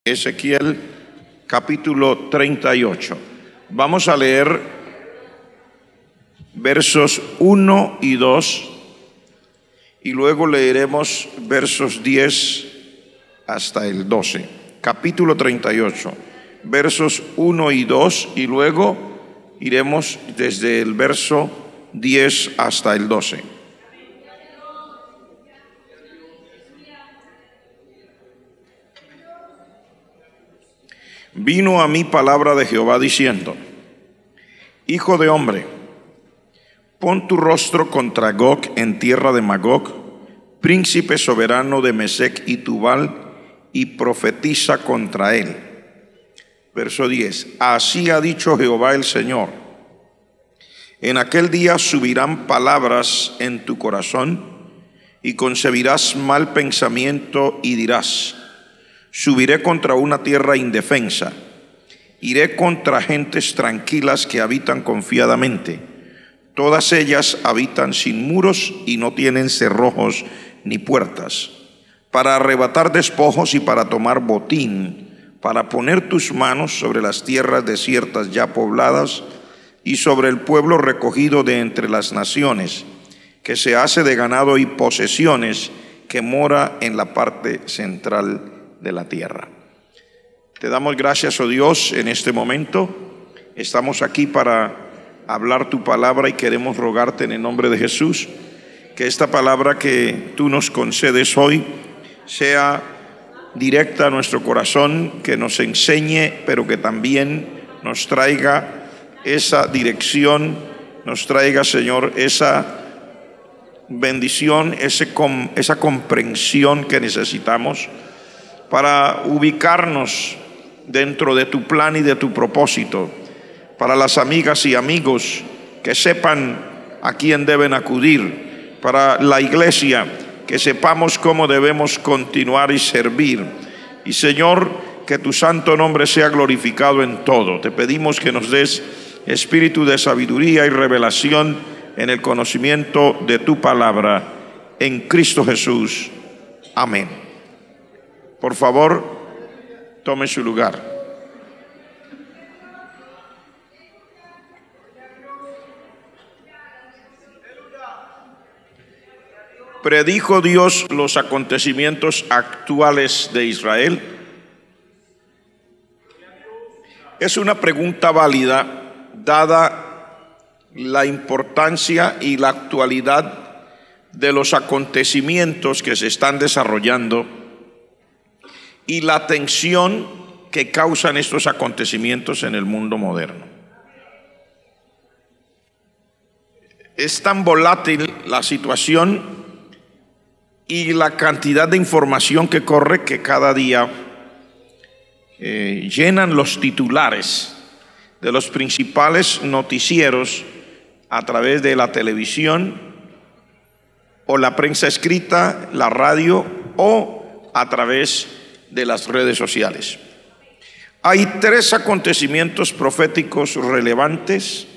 Ezequiel capítulo 38. Vamos a leer versos 1 y 2 y luego leeremos versos 10 hasta el 12. Capítulo 38, versos 1 y 2 y luego iremos desde el verso 10 hasta el 12. Vino a mí palabra de Jehová diciendo: Hijo de hombre, pon tu rostro contra Gog en tierra de Magog, príncipe soberano de Mesec y Tubal, y profetiza contra él. Verso 10. Así ha dicho Jehová el Señor: en aquel día subirán palabras en tu corazón, y concebirás mal pensamiento, y dirás: subiré contra una tierra indefensa, iré contra gentes tranquilas que habitan confiadamente. Todas ellas habitan sin muros y no tienen cerrojos ni puertas, para arrebatar despojos y para tomar botín, para poner tus manos sobre las tierras desiertas ya pobladas y sobre el pueblo recogido de entre las naciones, que se hace de ganado y posesiones, que mora en la parte central de la tierra. Te damos gracias, oh Dios, en este momento. Estamos aquí para hablar tu palabra y queremos rogarte en el nombre de Jesús que esta palabra que tú nos concedes hoy sea directa a nuestro corazón, que nos enseñe, pero que también nos traiga esa dirección, nos traiga, Señor, esa bendición, esa comprensión que necesitamos para ubicarnos dentro de tu plan y de tu propósito, para las amigas y amigos que sepan a quién deben acudir, para la iglesia que sepamos cómo debemos continuar y servir. Y Señor, que tu santo nombre sea glorificado en todo. Te pedimos que nos des espíritu de sabiduría y revelación en el conocimiento de tu palabra, en Cristo Jesús. Amén. Por favor, tome su lugar. ¿Predijo Dios los acontecimientos actuales de Israel? Es una pregunta válida, dada la importancia y la actualidad de los acontecimientos que se están desarrollando y la tensión que causan estos acontecimientos en el mundo moderno. Es tan volátil la situación y la cantidad de información que corre que cada día llenan los titulares de los principales noticieros a través de la televisión o la prensa escrita, la radio o a través de las redes sociales. Hay 3 acontecimientos proféticos relevantes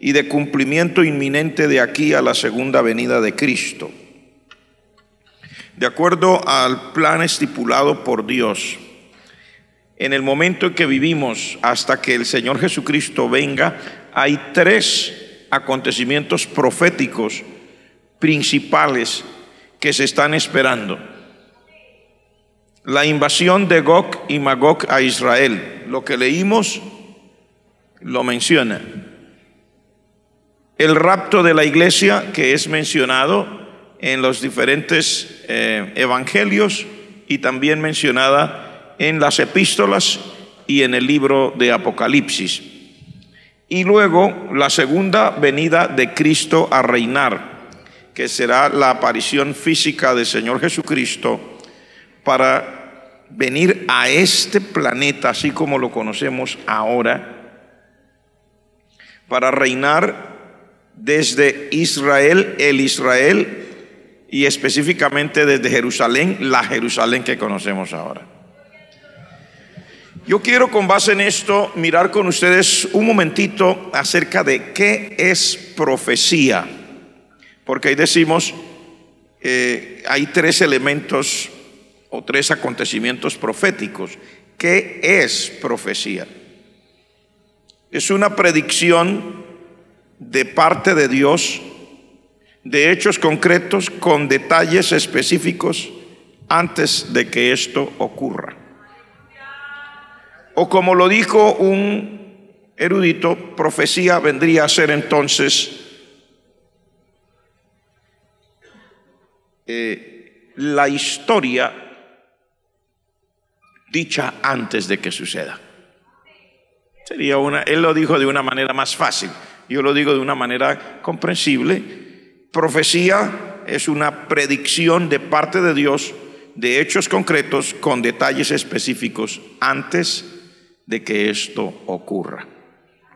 y de cumplimiento inminente de aquí a la segunda venida de Cristo. De acuerdo al plan estipulado por Dios, en el momento en que vivimos hasta que el Señor Jesucristo venga, hay 3 acontecimientos proféticos principales que se están esperando. La invasión de Gog y Magog a Israel, lo que leímos lo menciona. El rapto de la iglesia, que es mencionado en los diferentes evangelios y también mencionada en las epístolas y en el libro de Apocalipsis. Y luego la segunda venida de Cristo a reinar, que será la aparición física del Señor Jesucristo para venir a este planeta así como lo conocemos ahora, para reinar desde Israel, el Israel, y específicamente desde Jerusalén, la Jerusalén que conocemos ahora. Yo quiero, con base en esto, mirar con ustedes un momentito acerca de qué es profecía, porque ahí decimos hay 3 elementos o 3 acontecimientos proféticos. ¿Qué es profecía? Es una predicción de parte de Dios de hechos concretos con detalles específicos antes de que esto ocurra. O como lo dijo un erudito, profecía vendría a ser entonces la historia dicha antes de que suceda. Él lo dijo de una manera más fácil, yo lo digo de una manera comprensible. Profecía es una predicción de parte de Dios de hechos concretos con detalles específicos antes de que esto ocurra.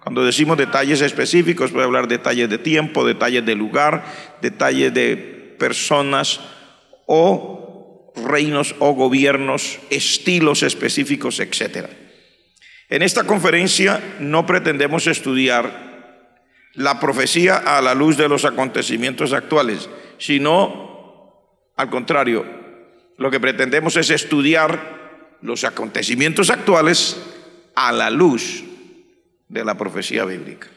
Cuando decimos detalles específicos, puede hablar detalles de tiempo, detalles de lugar, detalles de personas o reinos o gobiernos, estilos específicos, etc. En esta conferencia no pretendemos estudiar la profecía a la luz de los acontecimientos actuales, sino al contrario, lo que pretendemos es estudiar los acontecimientos actuales a la luz de la profecía bíblica.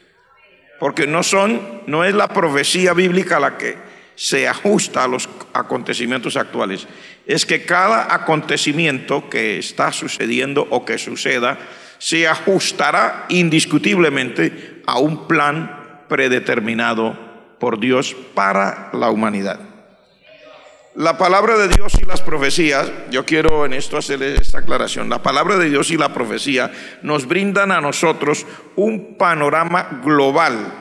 Porque no es la profecía bíblica la que se ajusta a los acontecimientos actuales. Es que cada acontecimiento que está sucediendo o que suceda se ajustará indiscutiblemente a un plan predeterminado por Dios para la humanidad. La palabra de Dios y las profecías, yo quiero en esto hacer esta aclaración, la palabra de Dios y la profecía nos brindan a nosotros un panorama global,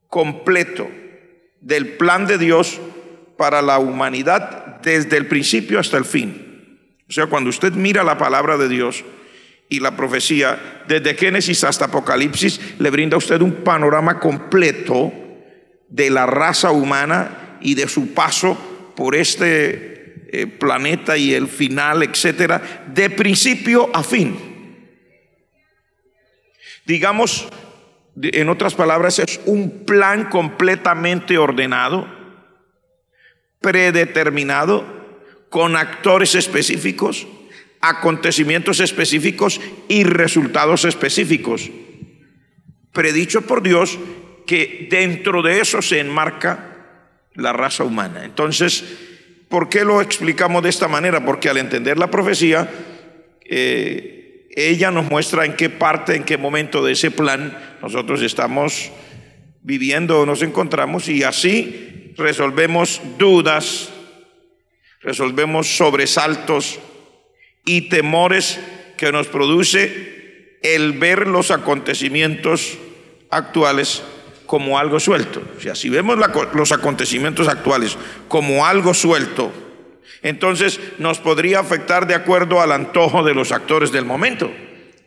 completo, del plan de Dios para la humanidad desde el principio hasta el fin. O sea, cuando usted mira la palabra de Dios y la profecía, desde Génesis hasta Apocalipsis, le brinda a usted un panorama completo de la raza humana y de su paso por este planeta y el final, etcétera, de principio a fin. Digamos, en otras palabras, es un plan completamente ordenado, predeterminado, con actores específicos, acontecimientos específicos y resultados específicos, predicho por Dios, que dentro de eso se enmarca la raza humana. Entonces, ¿por qué lo explicamos de esta manera? Porque al entender la profecía, ella nos muestra en qué parte, en qué momento de ese plan nosotros estamos viviendo o nos encontramos, y así resolvemos dudas, resolvemos sobresaltos y temores que nos produce el ver los acontecimientos actuales como algo suelto. O sea, si vemos los acontecimientos actuales como algo suelto, entonces nos podría afectar de acuerdo al antojo de los actores del momento.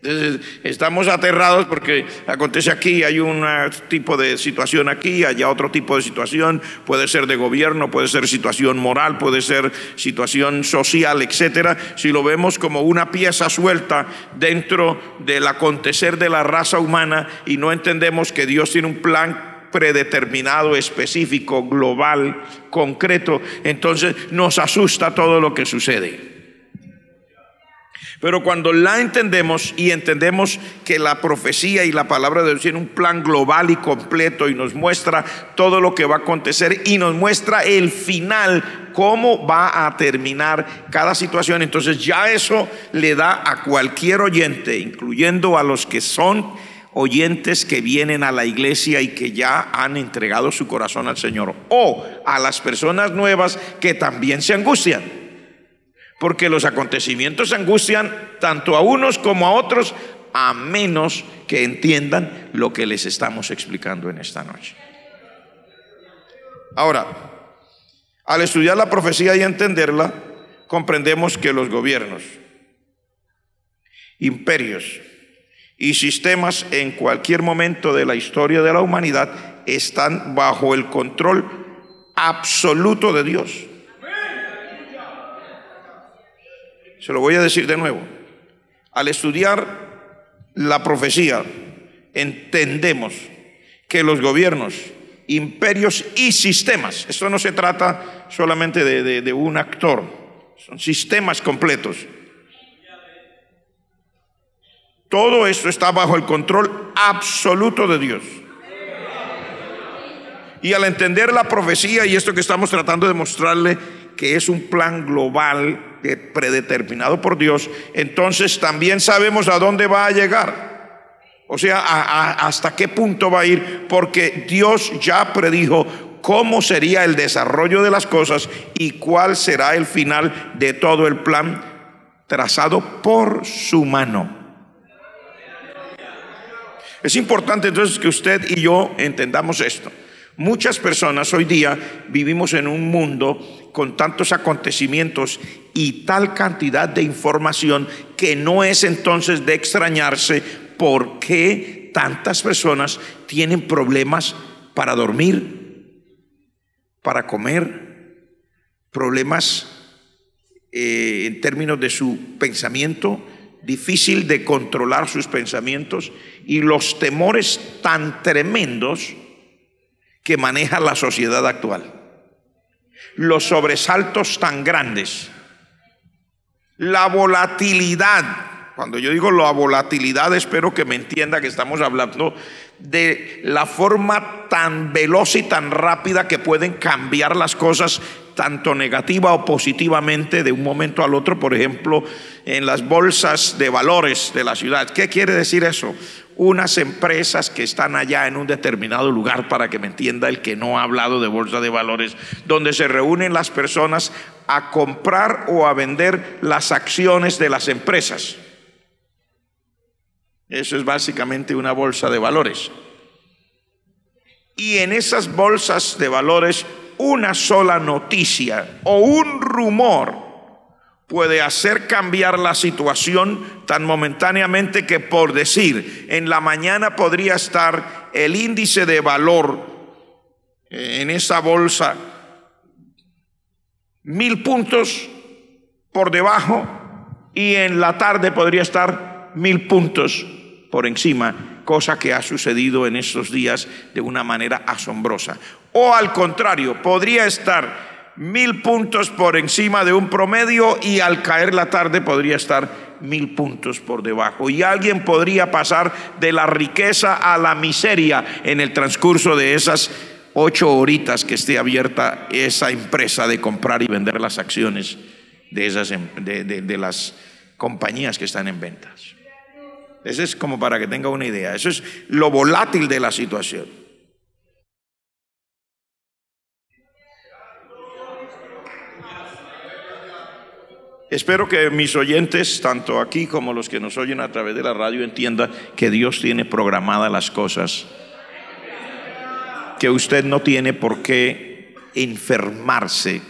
Entonces, estamos aterrados porque acontece aquí, hay un tipo de situación aquí, allá otro tipo de situación, puede ser de gobierno, puede ser situación moral, puede ser situación social, etcétera. Si lo vemos como una pieza suelta dentro del acontecer de la raza humana y no entendemos que Dios tiene un plan predeterminado, específico, global, concreto, entonces nos asusta todo lo que sucede. Pero cuando la entendemos y entendemos que la profecía y la palabra de Dios tiene un plan global y completo y nos muestra todo lo que va a acontecer y nos muestra el final, cómo va a terminar cada situación, entonces ya eso le da a cualquier oyente, incluyendo a los que son oyentes que vienen a la iglesia y que ya han entregado su corazón al Señor, o a las personas nuevas que también se angustian. Porque los acontecimientos angustian tanto a unos como a otros, a menos que entiendan lo que les estamos explicando en esta noche. Ahora, al estudiar la profecía y entenderla, comprendemos que los gobiernos, imperios y sistemas en cualquier momento de la historia de la humanidad están bajo el control absoluto de Dios. Se lo voy a decir de nuevo. Al estudiar la profecía, entendemos que los gobiernos, imperios y sistemas, esto no se trata solamente de un actor, son sistemas completos, Todo esto está bajo el control absoluto de Dios. Y al entender la profecía y esto que estamos tratando de mostrarle, que es un plan global predeterminado por Dios, entonces también sabemos a dónde va a llegar. O sea, hasta qué punto va a ir, porque Dios ya predijo cómo sería el desarrollo de las cosas y cuál será el final de todo el plan trazado por su mano. Es importante entonces que usted y yo entendamos esto. Muchas personas hoy día vivimos en un mundo con tantos acontecimientos y tal cantidad de información que no es entonces de extrañarse por qué tantas personas tienen problemas para dormir, para comer, problemas en términos de su pensamiento, difícil de controlar sus pensamientos y los temores tan tremendos que maneja la sociedad actual, los sobresaltos tan grandes, la volatilidad. Cuando yo digo la volatilidad, espero que me entienda que estamos hablando de la forma tan veloz y tan rápida que pueden cambiar las cosas, tanto negativa o positivamente de un momento al otro. Por ejemplo, en las bolsas de valores de la ciudad. ¿Qué quiere decir eso? Unas empresas que están allá en un determinado lugar, para que me entienda el que no ha hablado de bolsa de valores, donde se reúnen las personas a comprar o a vender las acciones de las empresas. Eso es básicamente una bolsa de valores. Y en esas bolsas de valores, una sola noticia o un rumor puede hacer cambiar la situación tan momentáneamente que, por decir, en la mañana podría estar el índice de valor en esa bolsa 1000 puntos por debajo y en la tarde podría estar 1000 puntos por encima, cosa que ha sucedido en estos días de una manera asombrosa. O al contrario, podría estar 1000 puntos por encima de un promedio y al caer la tarde podría estar 1000 puntos por debajo. Y alguien podría pasar de la riqueza a la miseria en el transcurso de esas 8 horitas que esté abierta esa empresa de comprar y vender las acciones de las compañías que están en ventas. Eso es como para que tenga una idea. Eso es lo volátil de la situación. Espero que mis oyentes, tanto aquí como los que nos oyen a través de la radio, entiendan que Dios tiene programadas las cosas, que usted no tiene por qué enfermarse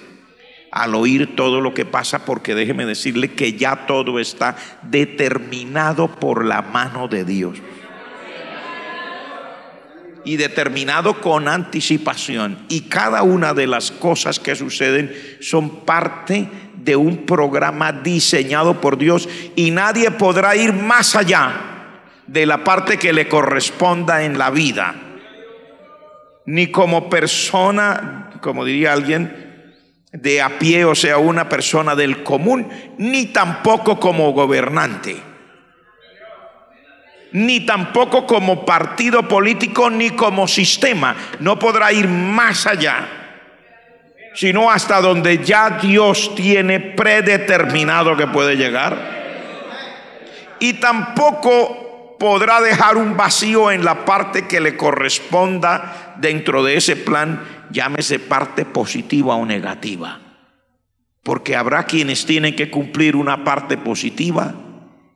al oír todo lo que pasa, porque déjeme decirle que ya todo está determinado por la mano de Dios y determinado con anticipación, y cada una de las cosas que suceden son parte de un programa diseñado por Dios, y nadie podrá ir más allá de la parte que le corresponda en la vida, ni como persona, como diría alguien, de a pie, o sea, una persona del común, ni tampoco como gobernante, ni tampoco como partido político, ni como sistema. No podrá ir más allá, sino hasta donde ya Dios tiene predeterminado que puede llegar. Y tampoco podrá dejar un vacío en la parte que le corresponda dentro de ese plan, llámese parte positiva o negativa, porque habrá quienes tienen que cumplir una parte positiva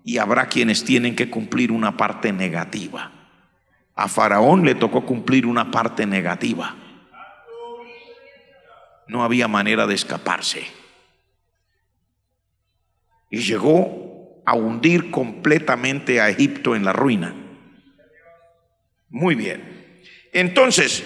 y habrá quienes tienen que cumplir una parte negativa. A Faraón le tocó cumplir una parte negativa. No había manera de escaparse y llegó a hundir completamente a Egipto en la ruina. Muy bien. Entonces,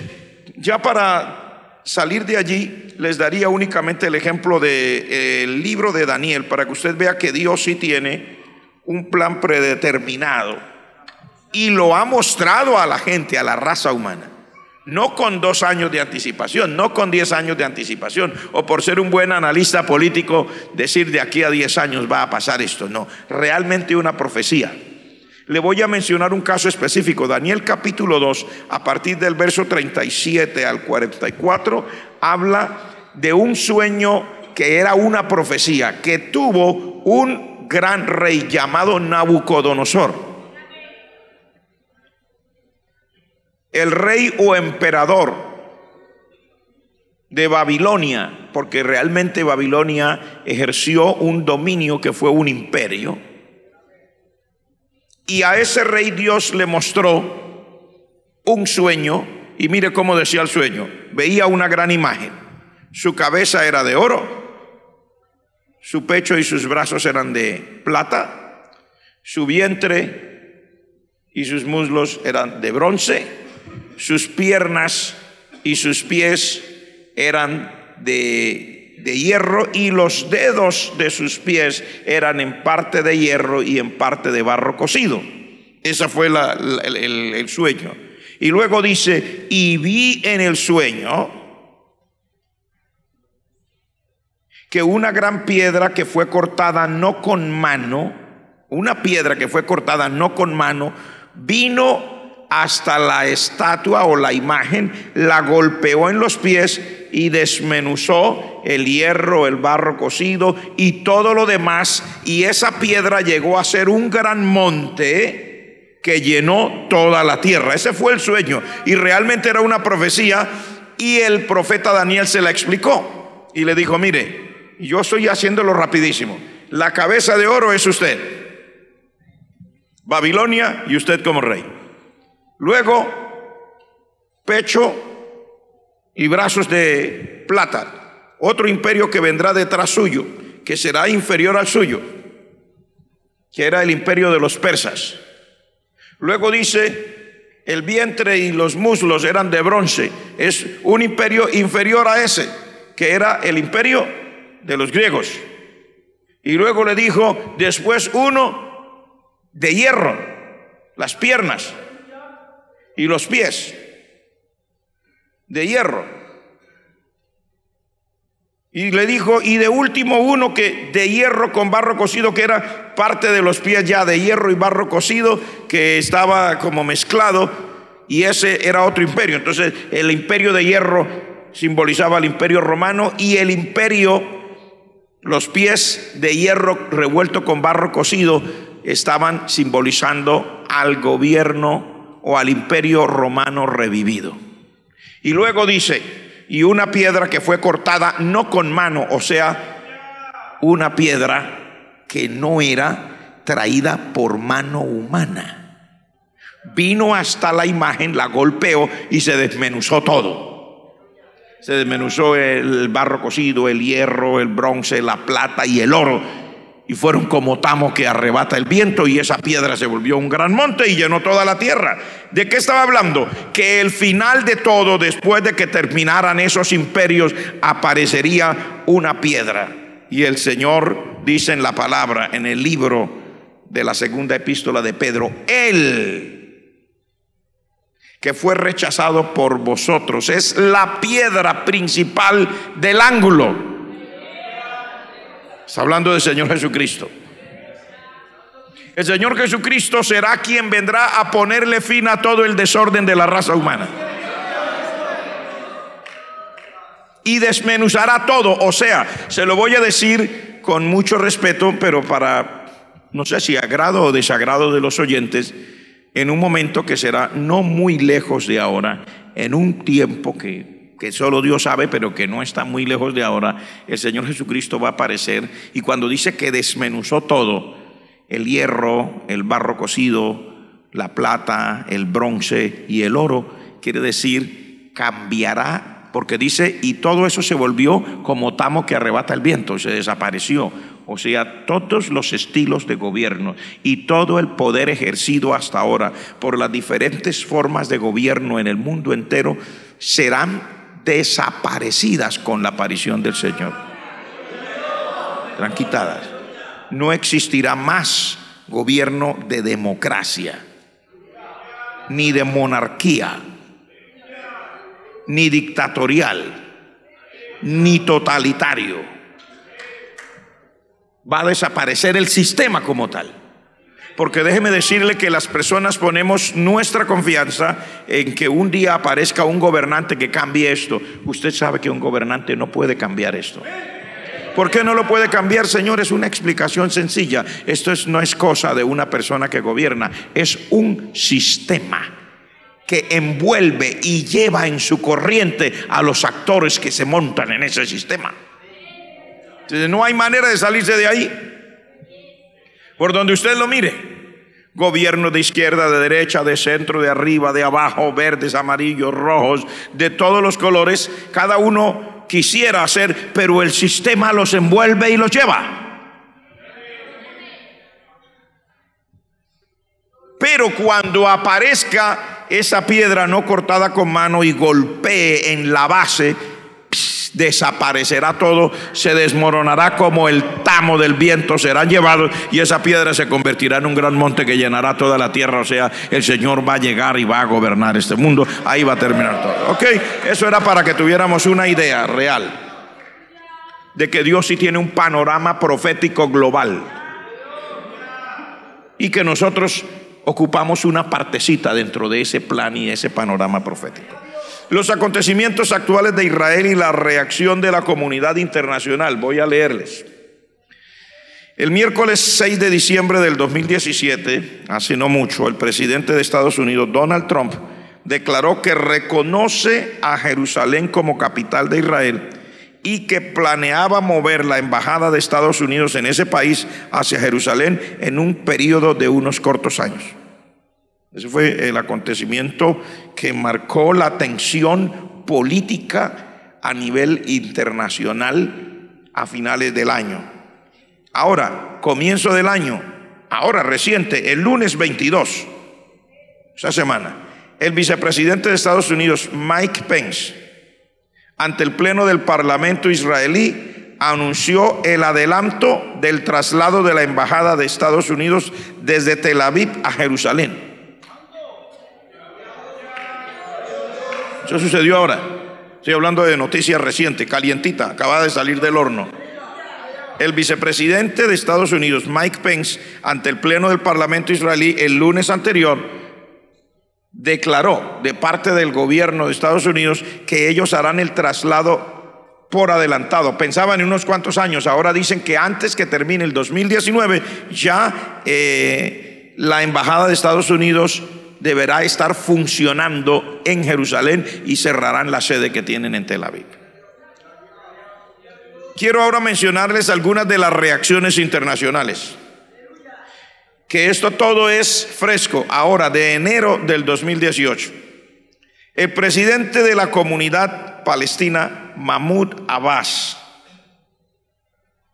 ya para salir de allí, les daría únicamente el ejemplo del libro de Daniel, para que usted vea que Dios sí tiene un plan predeterminado y lo ha mostrado a la gente, a la raza humana. No con 2 años de anticipación, no con 10 años de anticipación, o por ser un buen analista político decir de aquí a 10 años va a pasar esto. No, realmente una profecía. Le voy a mencionar un caso específico. Daniel capítulo 2, a partir del verso 37 al 44, habla de un sueño que era una profecía que tuvo un gran rey llamado Nabucodonosor. El rey o emperador de Babilonia, porque realmente Babilonia ejerció un dominio que fue un imperio. Y a ese rey Dios le mostró un sueño, y mire cómo decía el sueño. Veía una gran imagen. Su cabeza era de oro, su pecho y sus brazos eran de plata, su vientre y sus muslos eran de bronce, sus piernas y sus pies eran de hierro, y los dedos de sus pies eran en parte de hierro y en parte de barro cocido. Ese fue el sueño. Y luego dice: y vi en el sueño que una gran piedra que fue cortada no con mano, una piedra que fue cortada no con mano, vino hasta la estatua o la imagen, la golpeó en los pies y desmenuzó el hierro, el barro cocido y todo lo demás, y esa piedra llegó a ser un gran monte que llenó toda la tierra. Ese fue el sueño, y realmente era una profecía, y el profeta Daniel se la explicó y le dijo: mire, yo estoy haciéndolo rapidísimo. La cabeza de oro es usted, Babilonia, y usted como rey. Luego, pecho y brazos de plata, otro imperio que vendrá detrás suyo, que será inferior al suyo, que era el imperio de los persas. Luego dice: el vientre y los muslos eran de bronce. Es un imperio inferior a ese, que era el imperio de los griegos. Y luego le dijo: después uno de hierro, las piernas y los pies de hierro. Y le dijo: y de último uno que de hierro con barro cocido, que era parte de los pies ya de hierro y barro cocido, que estaba como mezclado, y ese era otro imperio. Entonces el imperio de hierro simbolizaba el imperio romano, y el imperio, los pies de hierro revuelto con barro cocido, estaban simbolizando al gobierno o al imperio romano revivido. Y luego dice: y una piedra que fue cortada no con mano, o sea, una piedra que no era traída por mano humana, vino hasta la imagen, la golpeó y se desmenuzó todo. Se desmenuzó el barro cocido, el hierro, el bronce, la plata y el oro, y fueron como tamo que arrebata el viento, y esa piedra se volvió un gran monte y llenó toda la tierra. ¿De qué estaba hablando? Que el final de todo, después de que terminaran esos imperios, aparecería una piedra. Y el Señor dice en la palabra, en el libro de la segunda epístola de Pedro: Él que fue rechazado por vosotros es la piedra principal del ángulo. Está hablando del Señor Jesucristo. El Señor Jesucristo será quien vendrá a ponerle fin a todo el desorden de la raza humana y desmenuzará todo. O sea, se lo voy a decir con mucho respeto, pero para, no sé si agrado o desagrado de los oyentes, en un momento que será no muy lejos de ahora, en un tiempo que solo Dios sabe, pero que no está muy lejos de ahora, el Señor Jesucristo va a aparecer. Y cuando dice que desmenuzó todo, el hierro, el barro cocido, la plata, el bronce y el oro, quiere decir cambiará, porque dice: y todo eso se volvió como tamo que arrebata el viento, se desapareció. O sea, todos los estilos de gobierno y todo el poder ejercido hasta ahora por las diferentes formas de gobierno en el mundo entero serán desaparecidas con la aparición del Señor. Serán quitadas. No existirá más gobierno de democracia, ni de monarquía, ni dictatorial, ni totalitario. Va a desaparecer el sistema como tal, Porque déjeme decirle que las personas ponemos nuestra confianza en que un día aparezca un gobernante que cambie esto. Usted sabe que un gobernante no puede cambiar esto. ¿Por qué no lo puede cambiar, señor? Es una explicación sencilla. Esto no es cosa de una persona que gobierna, es un sistema que envuelve y lleva en su corriente a los actores que se montan en ese sistema. Entonces, no hay manera de salirse de ahí. Por donde usted lo mire, gobierno de izquierda, de derecha, de centro, de arriba, de abajo, verdes, amarillos, rojos, de todos los colores, cada uno quisiera hacer, pero el sistema los envuelve y los lleva. Pero cuando aparezca esa piedra no cortada con mano y golpee en la base, desaparecerá todo, se desmoronará como el tamo del viento, serán llevados y esa piedra se convertirá en un gran monte que llenará toda la tierra. O sea, el Señor va a llegar y va a gobernar este mundo. Ahí va a terminar todo. Ok, eso era para que tuviéramos una idea real de que Dios sí tiene un panorama profético global y que nosotros ocupamos una partecita dentro de ese plan y ese panorama profético. Los acontecimientos actuales de Israel y la reacción de la comunidad internacional. Voy a leerles. El miércoles 6 de diciembre del 2017, hace no mucho, el presidente de Estados Unidos, Donald Trump, declaró que reconoce a Jerusalén como capital de Israel y que planeaba mover la embajada de Estados Unidos en ese país hacia Jerusalén en un periodo de unos cortos años. Ese fue el acontecimiento que marcó la tensión política a nivel internacional a finales del año. Ahora, comienzo del año, ahora reciente, el lunes 22, esta semana, el vicepresidente de Estados Unidos, Mike Pence, ante el pleno del Parlamento israelí, anunció el adelanto del traslado de la embajada de Estados Unidos desde Tel Aviv a Jerusalén. Eso sucedió ahora. Estoy hablando de noticia reciente, calientita, acaba de salir del horno. El vicepresidente de Estados Unidos, Mike Pence, ante el pleno del Parlamento israelí el lunes anterior, declaró de parte del gobierno de Estados Unidos que ellos harán el traslado por adelantado. Pensaban en unos cuantos años, ahora dicen que antes que termine el 2019 ya la embajada de Estados Unidos deberá estar funcionando en Jerusalén y cerrarán la sede que tienen en Tel Aviv. Quiero ahora mencionarles algunas de las reacciones internacionales. Que esto todo es fresco, ahora de enero del 2018. El presidente de la comunidad palestina, Mahmoud Abbas,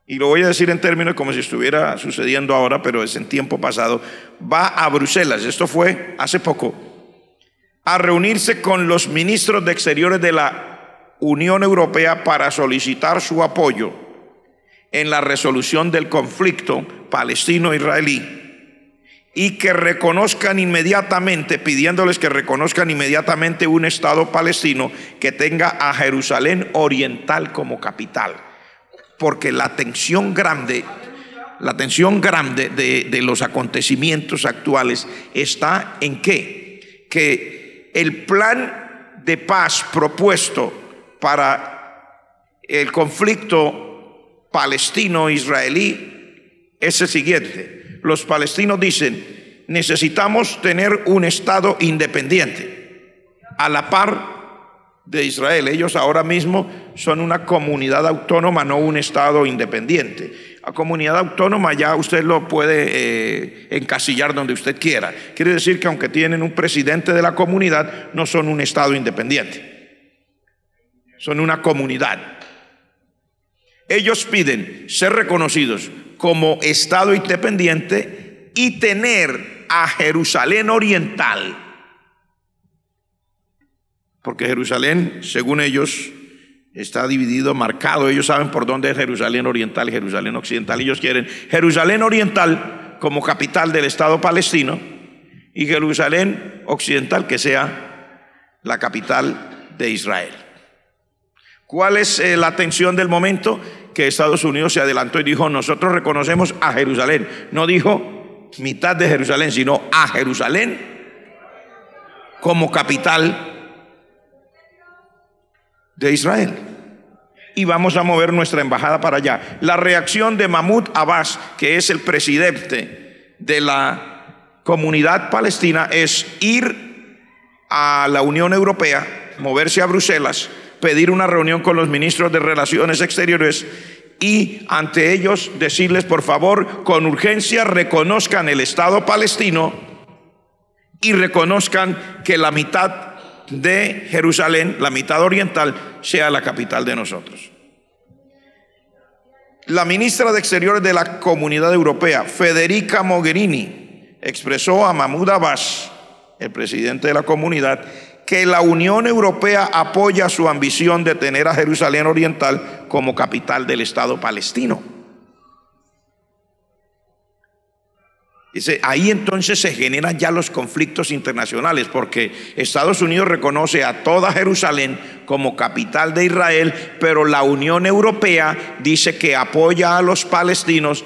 y lo voy a decir en términos como si estuviera sucediendo ahora, pero es en tiempo pasado, va a Bruselas, esto fue hace poco, a reunirse con los ministros de Exteriores de la Unión Europea para solicitar su apoyo en la resolución del conflicto palestino-israelí y que reconozcan inmediatamente, pidiéndoles que reconozcan inmediatamente un Estado palestino que tenga a Jerusalén Oriental como capital. Porque la tensión grande de los acontecimientos actuales está en ¿qué? Que el plan de paz propuesto para el conflicto palestino-israelí es el siguiente. Los palestinos dicen: necesitamos tener un Estado independiente a la par de Israel. Ellos ahora mismo son una comunidad autónoma, no un Estado independiente. A comunidad autónoma ya usted lo puede encasillar donde usted quiera. Quiere decir que aunque tienen un presidente de la comunidad, no son un Estado independiente. Son una comunidad. Ellos piden ser reconocidos como Estado independiente y tener a Jerusalén Oriental. Porque Jerusalén, según ellos, está dividido, marcado. Ellos saben por dónde es Jerusalén Oriental y Jerusalén Occidental. Ellos quieren Jerusalén Oriental como capital del Estado palestino y Jerusalén Occidental que sea la capital de Israel. ¿Cuál es la tensión del momento? Que Estados Unidos se adelantó y dijo: nosotros reconocemos a Jerusalén. No dijo mitad de Jerusalén, sino a Jerusalén como capital de Israel. Y vamos a mover nuestra embajada para allá. La reacción de Mahmoud Abbas, que es el presidente de la comunidad palestina, es ir a la Unión Europea, moverse a Bruselas, pedir una reunión con los ministros de Relaciones Exteriores y ante ellos decirles, por favor, con urgencia reconozcan el Estado palestino y reconozcan que la mitad de Jerusalén, la mitad oriental, sea la capital de nosotros. La ministra de Exteriores de la Comunidad Europea, Federica Mogherini, expresó a Mahmoud Abbas, el presidente de la comunidad, que la Unión Europea apoya su ambición de tener a Jerusalén Oriental como capital del Estado palestino. Dice, ahí entonces se generan ya los conflictos internacionales, porque Estados Unidos reconoce a toda Jerusalén como capital de Israel, pero la Unión Europea dice que apoya a los palestinos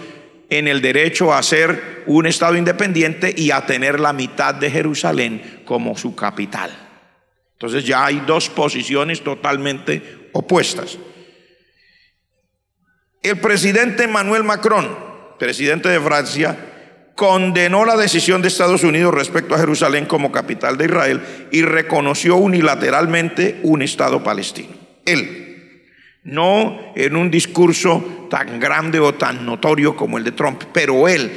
en el derecho a ser un Estado independiente y a tener la mitad de Jerusalén como su capital. Entonces ya hay dos posiciones totalmente opuestas. El presidente Emmanuel Macron, presidente de Francia, condenó la decisión de Estados Unidos respecto a Jerusalén como capital de Israel y reconoció unilateralmente un Estado palestino. Él, no en un discurso tan grande o tan notorio como el de Trump, pero él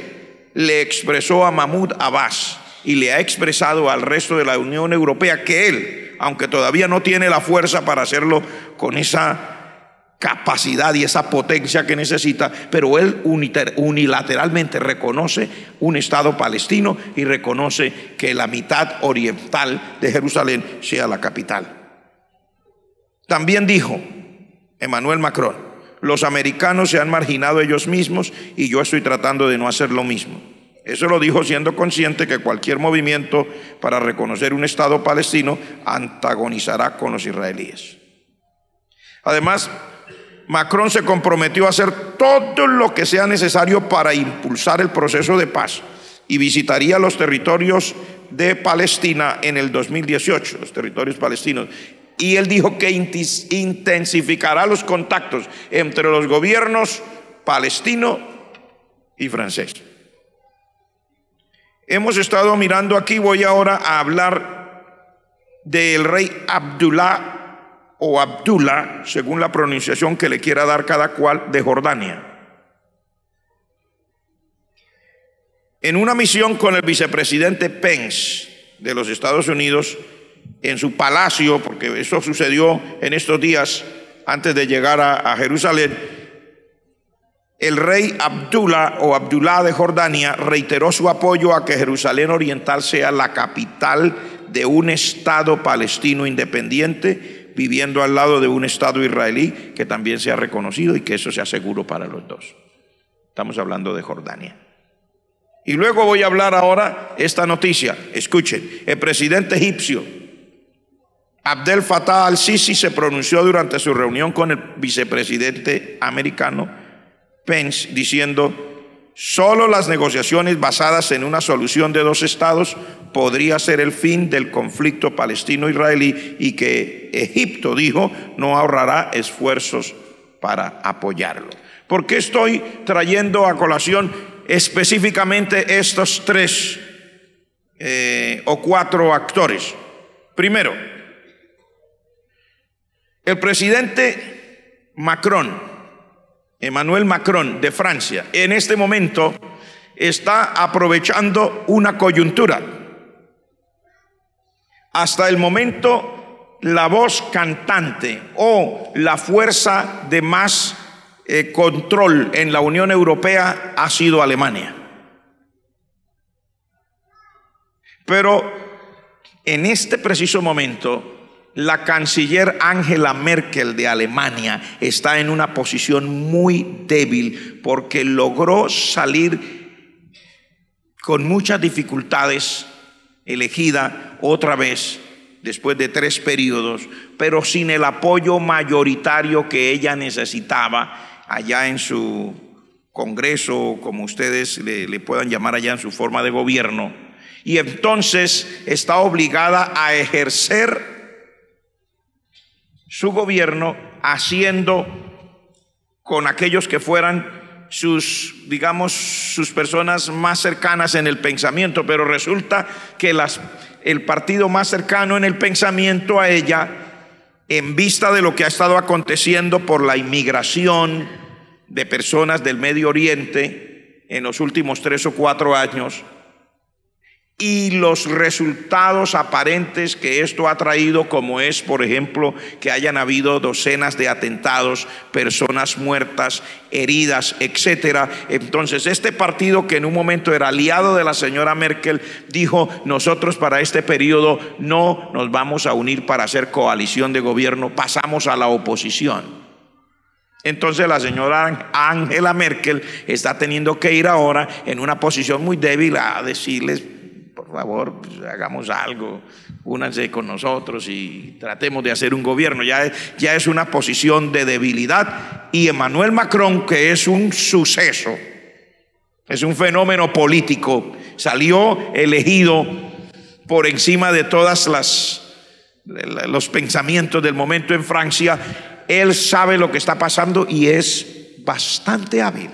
le expresó a Mahmoud Abbas y le ha expresado al resto de la Unión Europea que él, aunque todavía no tiene la fuerza para hacerlo con esa capacidad y esa potencia que necesita, pero él unilateralmente reconoce un Estado palestino y reconoce que la mitad oriental de Jerusalén sea la capital. También dijo Emmanuel Macron, los americanos se han marginado ellos mismos y yo estoy tratando de no hacer lo mismo. Eso lo dijo siendo consciente que cualquier movimiento para reconocer un Estado palestino antagonizará con los israelíes. Además, Macron se comprometió a hacer todo lo que sea necesario para impulsar el proceso de paz y visitaría los territorios de Palestina en el 2018, los territorios palestinos. Y él dijo que intensificará los contactos entre los gobiernos palestino y francés. Hemos estado mirando aquí, voy ahora a hablar del rey Abdullah o Abdullah, según la pronunciación que le quiera dar cada cual, de Jordania. En una misión con el vicepresidente Pence de los Estados Unidos, en su palacio, porque eso sucedió en estos días antes de llegar a Jerusalén, el rey Abdullah o Abdullah de Jordania reiteró su apoyo a que Jerusalén Oriental sea la capital de un Estado palestino independiente, viviendo al lado de un Estado israelí que también sea reconocido y que eso sea seguro para los dos. Estamos hablando de Jordania. Y luego voy a hablar ahora esta noticia. Escuchen, el presidente egipcio Abdel Fattah al-Sisi se pronunció durante su reunión con el vicepresidente americano Pence diciendo: solo las negociaciones basadas en una solución de dos estados podría ser el fin del conflicto palestino-israelí y que Egipto, dijo, no ahorrará esfuerzos para apoyarlo. ¿Por qué estoy trayendo a colación específicamente estos tres o cuatro actores? Primero, el presidente Macron, Emmanuel Macron de Francia, en este momento está aprovechando una coyuntura. Hasta el momento, la voz cantante o la fuerza de más control en la Unión Europea ha sido Alemania. Pero en este preciso momento, la canciller Angela Merkel de Alemania está en una posición muy débil porque logró salir con muchas dificultades, elegida otra vez después de 3 periodos, pero sin el apoyo mayoritario que ella necesitaba allá en su Congreso, como ustedes le puedan llamar allá en su forma de gobierno, y entonces está obligada a ejercer su gobierno haciendo con aquellos que fueran sus, digamos, sus personas más cercanas en el pensamiento, pero resulta que el partido más cercano en el pensamiento a ella, en vista de lo que ha estado aconteciendo por la inmigración de personas del Medio Oriente en los últimos 3 o 4 años, y los resultados aparentes que esto ha traído, como es, por ejemplo, que hayan habido docenas de atentados, personas muertas, heridas, etcétera. Entonces este partido, que en un momento era aliado de la señora Merkel, dijo: nosotros para este periodo no nos vamos a unir para hacer coalición de gobierno, pasamos a la oposición. Entonces la señora Angela Merkel está teniendo que ir ahora en una posición muy débil a decirles: por favor, pues, hagamos algo, únanse con nosotros y tratemos de hacer un gobierno. Ya es una posición de debilidad. Y Emmanuel Macron, que es un suceso, es un fenómeno político, salió elegido por encima de todas los pensamientos del momento en Francia. Él sabe lo que está pasando y es bastante hábil.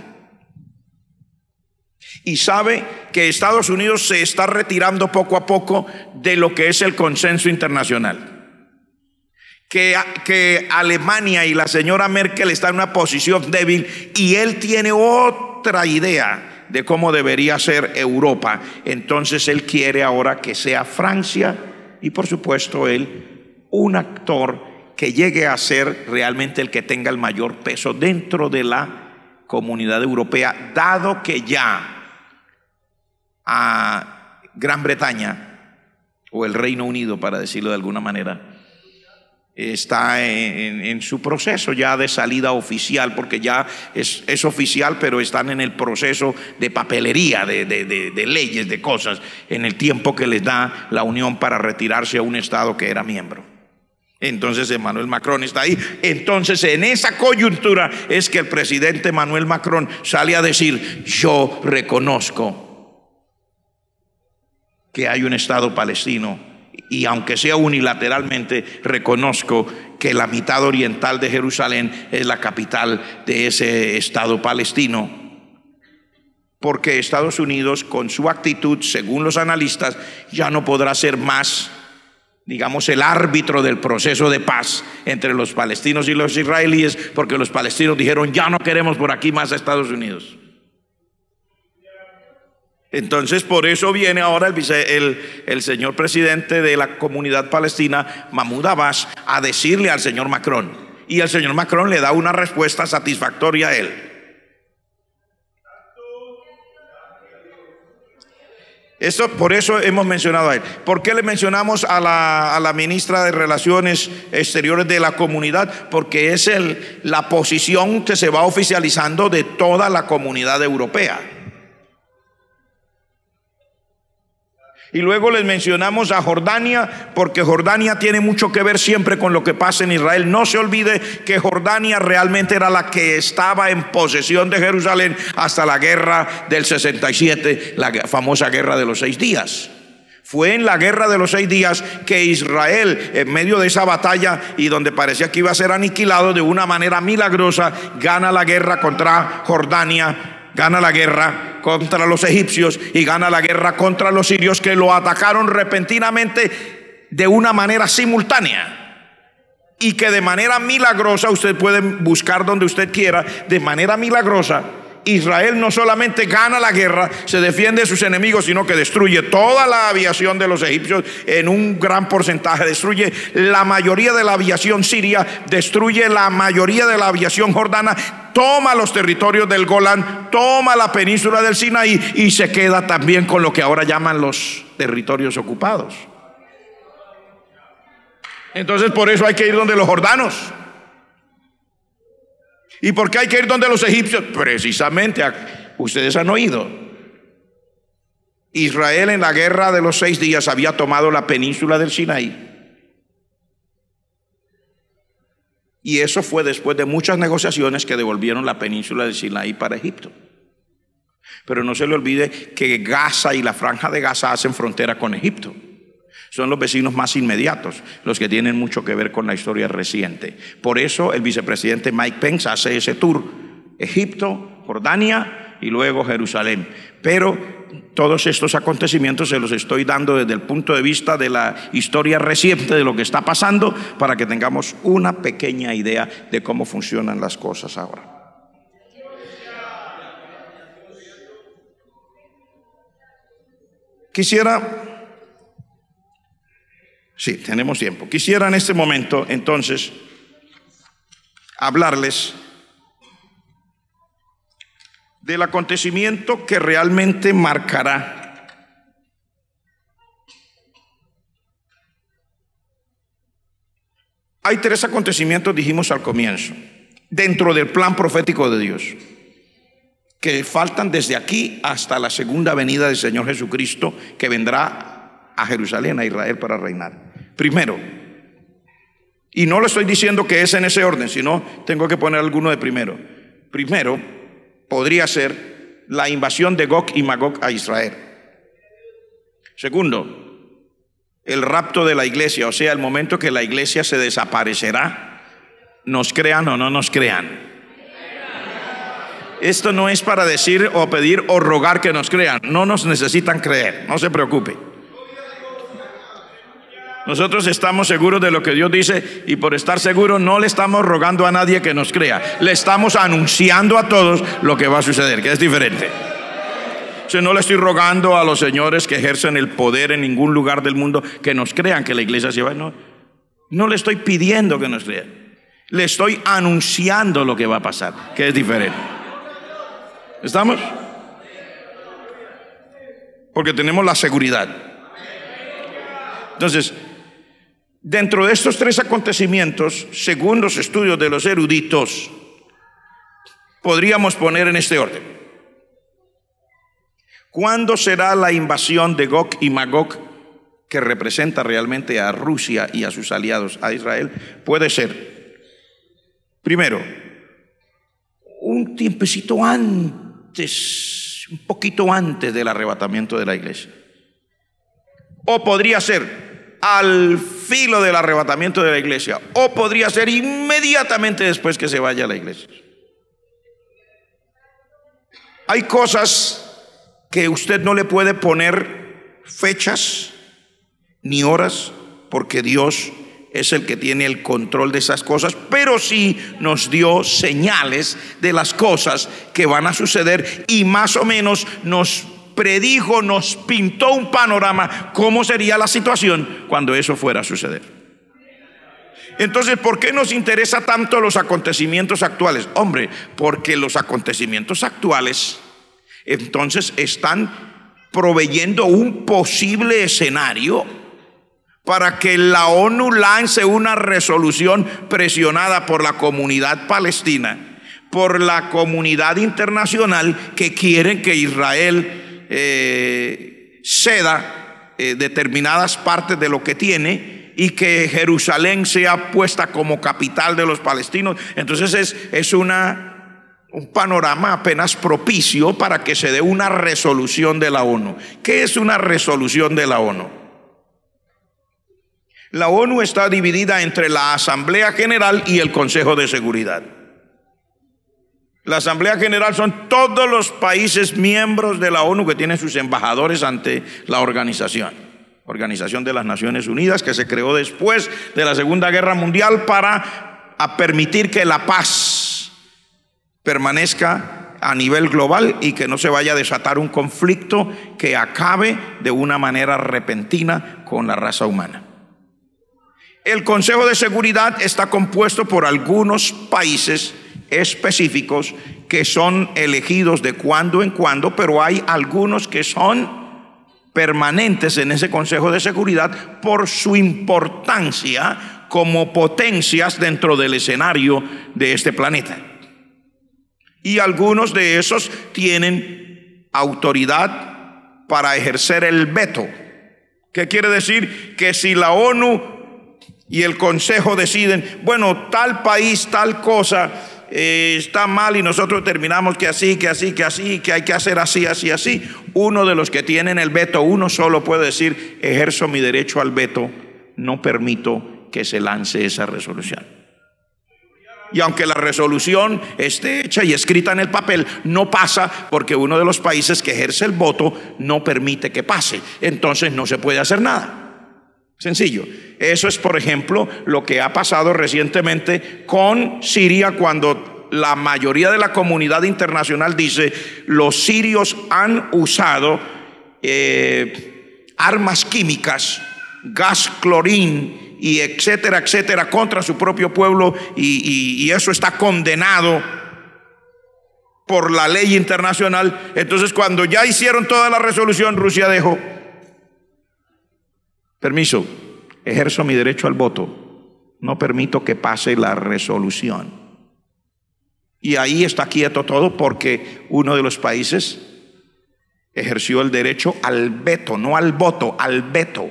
Y sabe que Estados Unidos se está retirando poco a poco de lo que es el consenso internacional. Que Alemania y la señora Merkel están en una posición débil y él tiene otra idea de cómo debería ser Europa. Entonces él quiere ahora que sea Francia y, por supuesto, él, un actor que llegue a ser realmente el que tenga el mayor peso dentro de la comunidad europea, dado que ya a Gran Bretaña, o el Reino Unido, para decirlo de alguna manera, está en su proceso ya de salida oficial, porque ya es oficial, pero están en el proceso de papelería, de leyes, de cosas, en el tiempo que les da la Unión para retirarse a un Estado que era miembro. Entonces Emmanuel Macron está ahí. Entonces en esa coyuntura es que el presidente Emmanuel Macron sale a decir: yo reconozco que hay un Estado palestino, y aunque sea unilateralmente, reconozco que la mitad oriental de Jerusalén es la capital de ese Estado palestino, porque Estados Unidos, con su actitud, según los analistas, ya no podrá ser más, digamos, el árbitro del proceso de paz entre los palestinos y los israelíes, porque los palestinos dijeron: ya no queremos por aquí más a Estados Unidos. Entonces por eso viene ahora el señor presidente de la comunidad palestina, Mahmoud Abbas, a decirle al señor Macron, y el señor Macron le da una respuesta satisfactoria a él. Por eso hemos mencionado a él. ¿Por qué le mencionamos a la ministra de Relaciones Exteriores de la comunidad? Porque es la posición que se va oficializando de toda la comunidad europea. Y luego les mencionamos a Jordania, porque Jordania tiene mucho que ver siempre con lo que pasa en Israel. No se olvide que Jordania realmente era la que estaba en posesión de Jerusalén hasta la guerra del 67, la famosa guerra de los 6 días. Fue en la guerra de los 6 días que Israel, en medio de esa batalla y donde parecía que iba a ser aniquilado, de una manera milagrosa gana la guerra contra Jordania, gana la guerra contra los egipcios y gana la guerra contra los sirios, que lo atacaron repentinamente de una manera simultánea, y que de manera milagrosa, usted puede buscar donde usted quiera, de manera milagrosa Israel no solamente gana la guerra, se defiende de sus enemigos, sino que destruye toda la aviación de los egipcios en un gran porcentaje, destruye la mayoría de la aviación siria, destruye la mayoría de la aviación jordana, toma los territorios del Golán, toma la península del Sinaí y se queda también con lo que ahora llaman los territorios ocupados. Entonces por eso hay que ir donde los jordanos. ¿Y por qué hay que ir donde los egipcios? Precisamente, ustedes han oído, Israel en la guerra de los 6 días había tomado la península del Sinaí, y eso fue después de muchas negociaciones que devolvieron la península del Sinaí para Egipto. Pero no se le olvide que Gaza y la franja de Gaza hacen frontera con Egipto. Son los vecinos más inmediatos, los que tienen mucho que ver con la historia reciente. Por eso el vicepresidente Mike Pence hace ese tour: Egipto, Jordania y luego Jerusalén. Pero todos estos acontecimientos se los estoy dando desde el punto de vista de la historia reciente de lo que está pasando, para que tengamos una pequeña idea de cómo funcionan las cosas ahora. Sí, tenemos tiempo. Quisiera en este momento, entonces, hablarles del acontecimiento que realmente marcará Hay 3 acontecimientos, dijimos al comienzo, dentro del plan profético de Dios, que faltan desde aquí hasta la segunda venida del Señor Jesucristo, que vendrá a Jerusalén, a Israel, para reinar. Primero, y no lo estoy diciendo que es en ese orden, sino tengo que poner alguno de primero. Primero, podría ser la invasión de Gog y Magog a Israel. Segundo, el rapto de la iglesia, o sea, el momento que la iglesia se desaparecerá, nos crean o no nos crean. Esto no es para decir o pedir o rogar que nos crean. No nos necesitan creer, no se preocupe. Nosotros estamos seguros de lo que Dios dice, y por estar seguros no le estamos rogando a nadie que nos crea. Le estamos anunciando a todos lo que va a suceder, que es diferente. Yo no le estoy rogando a los señores que ejercen el poder en ningún lugar del mundo que nos crean que la iglesia se va. No le estoy pidiendo que nos crean. Le estoy anunciando lo que va a pasar, que es diferente. ¿Estamos? Porque tenemos la seguridad. Entonces, dentro de estos 3 acontecimientos, según los estudios de los eruditos, podríamos poner en este orden: ¿cuándo será la invasión de Gog y Magog, que representa realmente a Rusia y a sus aliados, a Israel? Puede ser, primero, un tiempecito antes, un poquito antes del arrebatamiento de la iglesia. O podría ser al filo del arrebatamiento de la iglesia, o podría ser inmediatamente después que se vaya a la iglesia. Hay cosas que usted no le puede poner fechas ni horas, porque Dios es el que tiene el control de esas cosas, pero sí nos dio señales de las cosas que van a suceder, y más o menos nos predijo, nos pintó un panorama cómo sería la situación cuando eso fuera a suceder. Entonces, ¿por qué nos interesa tanto los acontecimientos actuales? Hombre, porque los acontecimientos actuales entonces están proveyendo un posible escenario para que la ONU lance una resolución presionada por la comunidad palestina, por la comunidad internacional, que quieren que Israel ceda determinadas partes de lo que tiene, y que Jerusalén sea puesta como capital de los palestinos. Entonces es un panorama apenas propicio para que se dé una resolución de la ONU. ¿Qué es una resolución de la ONU? La ONU está dividida entre la Asamblea General y el Consejo de Seguridad. La Asamblea General son todos los países miembros de la ONU que tienen sus embajadores ante la Organización de las Naciones Unidas, que se creó después de la Segunda Guerra Mundial para permitir que la paz permanezca a nivel global y que no se vaya a desatar un conflicto que acabe de una manera repentina con la raza humana. El Consejo de Seguridad está compuesto por algunos países específicos que son elegidos de cuando en cuando, pero hay algunos que son permanentes en ese Consejo de Seguridad por su importancia como potencias dentro del escenario de este planeta. Y algunos de esos tienen autoridad para ejercer el veto. ¿Qué quiere decir? Que si la ONU y el Consejo deciden, bueno, tal país, tal cosa, está mal y nosotros terminamos que así, que así, que así, que hay que hacer así, así, así. Uno de los que tienen el veto, uno solo puede decir: ejerzo mi derecho al veto, no permito que se lance esa resolución. Y aunque la resolución esté hecha y escrita en el papel, no pasa porque uno de los países que ejerce el voto no permite que pase. Entonces no se puede hacer nada. Sencillo. Eso es, por ejemplo, lo que ha pasado recientemente con Siria, cuando la mayoría de la comunidad internacional dice: los sirios han usado armas químicas, gas clorín y etcétera, etcétera, contra su propio pueblo, y eso está condenado por la ley internacional. Entonces, cuando ya hicieron toda la resolución, Rusia dijo: permiso, ejerzo mi derecho al voto, no permito que pase la resolución. Y ahí está quieto todo porque uno de los países ejerció el derecho al veto, no al voto, al veto.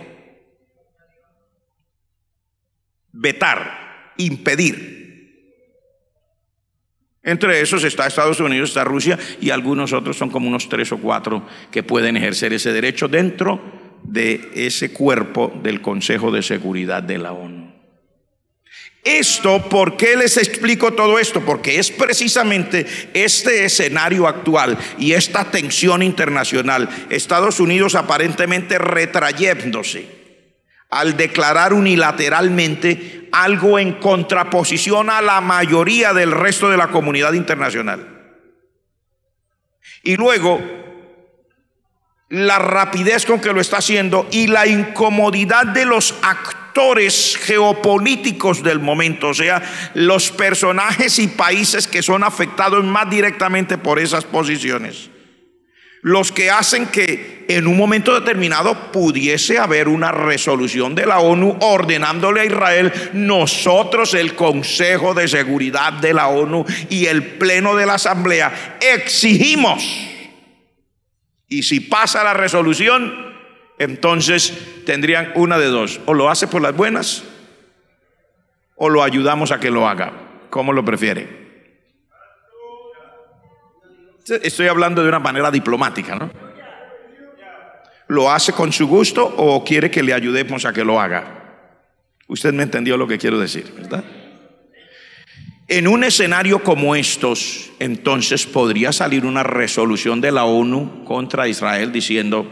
Vetar, impedir. Entre esos está Estados Unidos, está Rusia, y algunos otros, son como unos 3 o 4 que pueden ejercer ese derecho dentro de ese cuerpo del Consejo de Seguridad de la ONU. Esto, ¿por qué les explico todo esto? Porque es precisamente este escenario actual y esta tensión internacional, Estados Unidos aparentemente retrayéndose al declarar unilateralmente algo en contraposición a la mayoría del resto de la comunidad internacional. Y luego, la rapidez con que lo está haciendo y la incomodidad de los actores geopolíticos del momento, o sea, los personajes y países que son afectados más directamente por esas posiciones, los que hacen que en un momento determinado pudiese haber una resolución de la ONU ordenándole a Israel: nosotros, el Consejo de Seguridad de la ONU y el Pleno de la Asamblea, exigimos. Y si pasa la resolución, entonces tendrían una de dos: o lo hace por las buenas o lo ayudamos a que lo haga. ¿Cómo lo prefiere? Estoy hablando de una manera diplomática, ¿no? ¿Lo hace con su gusto o quiere que le ayudemos a que lo haga? Usted me entendió lo que quiero decir, ¿verdad? En un escenario como estos, entonces podría salir una resolución de la ONU contra Israel diciendo: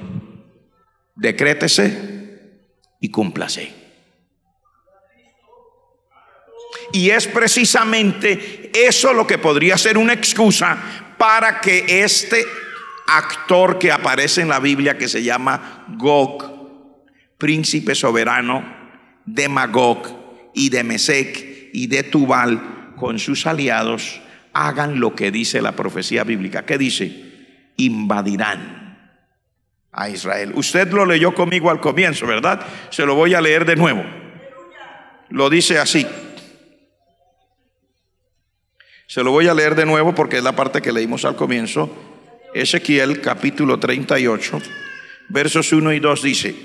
decrétese y cúmplase. Y es precisamente eso lo que podría ser una excusa para que este actor que aparece en la Biblia, que se llama Gog, príncipe soberano de Magog y de Mesec y de Tubal, con sus aliados, hagan lo que dice la profecía bíblica. ¿Qué dice? Invadirán a Israel. Usted lo leyó conmigo al comienzo, ¿verdad? Se lo voy a leer de nuevo. Lo dice así. Se lo voy a leer de nuevo porque es la parte que leímos al comienzo. Ezequiel capítulo 38, versos 1 y 2 dice: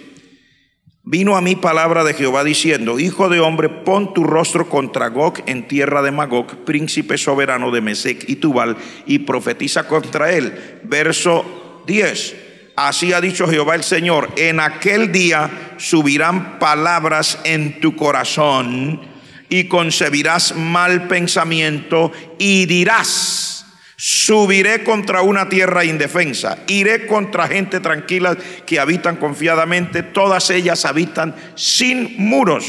vino a mí palabra de Jehová diciendo: hijo de hombre, pon tu rostro contra Gog en tierra de Magog, príncipe soberano de Mesec y Tubal, y profetiza contra él. Verso 10: así ha dicho Jehová el Señor: en aquel día subirán palabras en tu corazón y concebirás mal pensamiento y dirás: subiré contra una tierra indefensa, iré contra gente tranquila que habitan confiadamente, todas ellas habitan sin muros,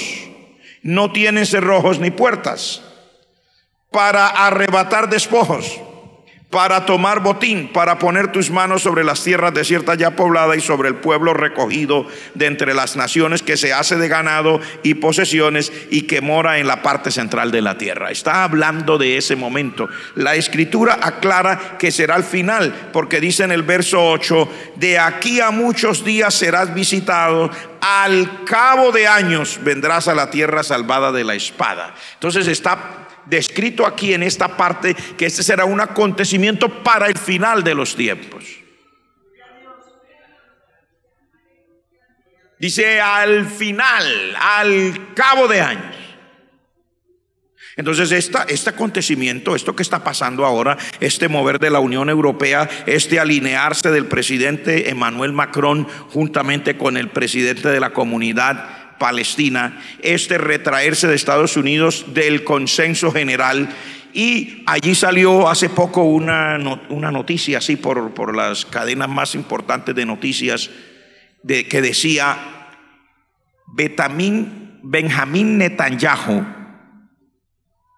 no tienen cerrojos ni puertas, para arrebatar despojos, para tomar botín, para poner tus manos sobre las tierras desiertas ya pobladas y sobre el pueblo recogido de entre las naciones, que se hace de ganado y posesiones y que mora en la parte central de la tierra. Está hablando de ese momento. La escritura aclara que será al final, porque dice en el verso 8: de aquí a muchos días serás visitado, al cabo de años vendrás a la tierra salvada de la espada. Entonces está descrito aquí en esta parte que este será un acontecimiento para el final de los tiempos. Dice al final, al cabo de años. Entonces este acontecimiento, esto que está pasando ahora, este mover de la Unión Europea, este alinearse del presidente Emmanuel Macron juntamente con el presidente de la Comunidad Palestina, este retraerse de Estados Unidos del consenso general. Y allí salió hace poco una noticia así por las cadenas más importantes de noticias que decía: Benjamín Netanyahu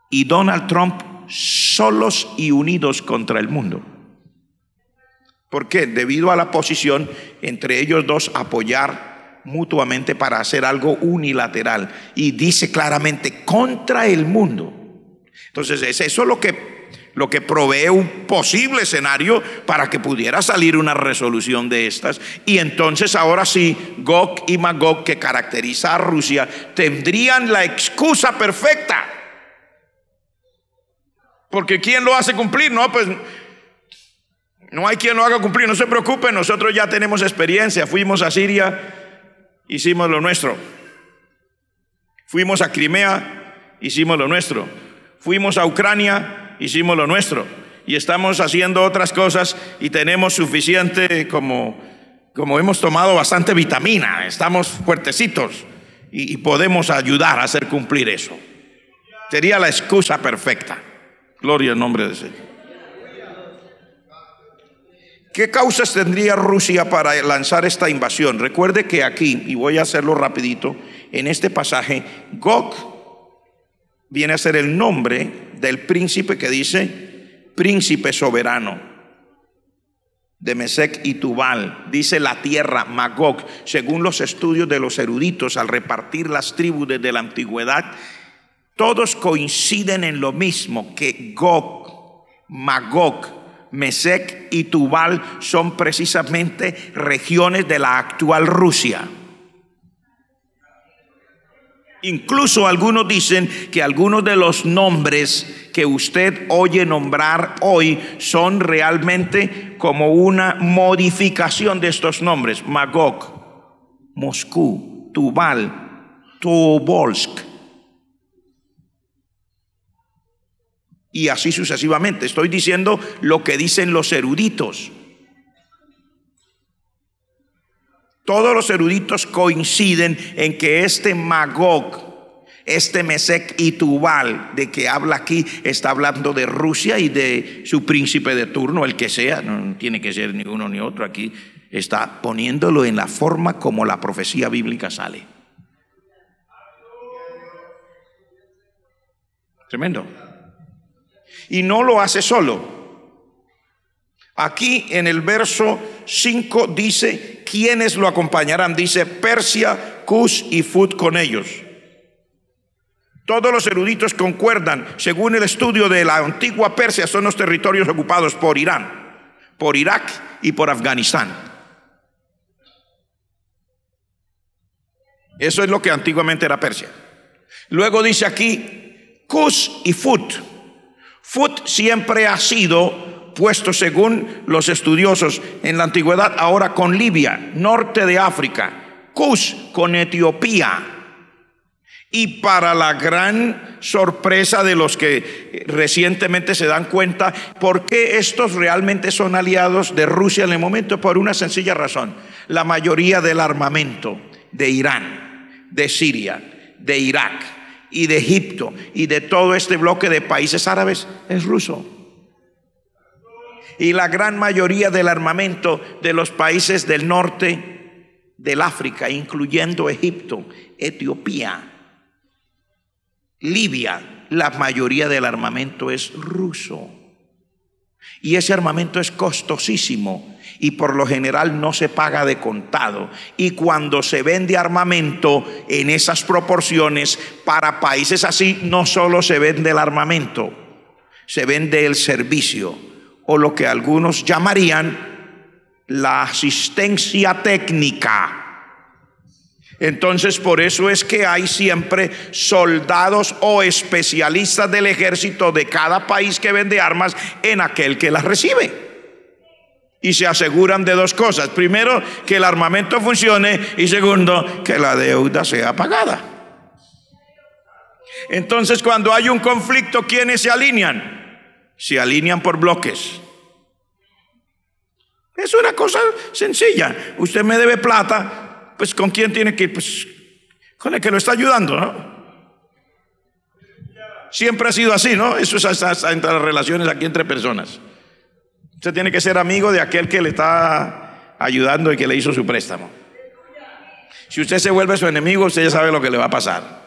y Donald Trump solos y unidos contra el mundo. ¿Por qué? Debido a la posición entre ellos dos, apoyar mutuamente para hacer algo unilateral, y dice claramente contra el mundo. Entonces es eso lo que provee un posible escenario para que pudiera salir una resolución de estas. Y entonces ahora sí, Gog y Magog, que caracteriza a Rusia, tendrían la excusa perfecta. Porque ¿quién lo hace cumplir? No, pues no hay quien lo haga cumplir. No se preocupen, nosotros ya tenemos experiencia. Fuimos a Siria, hicimos lo nuestro. Fuimos a Crimea, hicimos lo nuestro. Fuimos a Ucrania, hicimos lo nuestro. Y estamos haciendo otras cosas y tenemos suficiente, como hemos tomado bastante vitamina, estamos fuertecitos y podemos ayudar a hacer cumplir eso. Sería la excusa perfecta. Gloria al nombre del Señor. ¿Qué causas tendría Rusia para lanzar esta invasión? Recuerde que aquí, y voy a hacerlo rapidito, en este pasaje, Gog viene a ser el nombre del príncipe que dice príncipe soberano de Mesec y Tubal. Dice la tierra, Magog. Según los estudios de los eruditos, al repartir las tribus desde la antigüedad, todos coinciden en lo mismo, que Gog, Magog, Mesec y Tubal son precisamente regiones de la actual Rusia. Incluso algunos dicen que algunos de los nombres que usted oye nombrar hoy son realmente como una modificación de estos nombres: Magog, Moscú, Tubal, Tobolsk, y así sucesivamente. Estoy diciendo lo que dicen los eruditos. Todos los eruditos coinciden en que este Magog, este Mesec y Tubal de que habla aquí, está hablando de Rusia y de su príncipe de turno, el que sea. No tiene que ser ni uno ni otro. Aquí está poniéndolo en la forma como la profecía bíblica sale. Tremendo. Y no lo hace solo. Aquí en el verso 5 dice quiénes lo acompañarán. Dice Persia, Cus y Fut con ellos. Todos los eruditos concuerdan. Según el estudio de la antigua Persia, son los territorios ocupados por Irán, por Irak y por Afganistán. Eso es lo que antiguamente era Persia. Luego dice aquí Cus y Fut. Fut siempre ha sido puesto, según los estudiosos, en la antigüedad, ahora con Libia, norte de África. Cus con Etiopía. Y para la gran sorpresa de los que recientemente se dan cuenta, ¿por qué estos realmente son aliados de Rusia en el momento? Por una sencilla razón: la mayoría del armamento de Irán, de Siria, de Irak y de Egipto y de todo este bloque de países árabes es ruso. Y la gran mayoría del armamento de los países del norte del África, incluyendo Egipto, Etiopía, Libia, la mayoría del armamento es ruso. Y ese armamento es costosísimo y por lo general no se paga de contado. Y cuando se vende armamento en esas proporciones para países así, no solo se vende el armamento, se vende el servicio, o lo que algunos llamarían la asistencia técnica. Entonces, por eso es que hay siempre soldados o especialistas del ejército de cada país que vende armas en aquel que las recibe. Y se aseguran de dos cosas: primero, que el armamento funcione, y segundo, que la deuda sea pagada. Entonces, cuando hay un conflicto, ¿quiénes se alinean? Se alinean por bloques. Es una cosa sencilla. Usted me debe plata, pues ¿con quién tiene que ir? Pues con el que lo está ayudando, ¿no? Siempre ha sido así, ¿no? Eso es hasta entre las relaciones aquí entre personas. Usted tiene que ser amigo de aquel que le está ayudando y que le hizo su préstamo. Si usted se vuelve su enemigo, usted ya sabe lo que le va a pasar.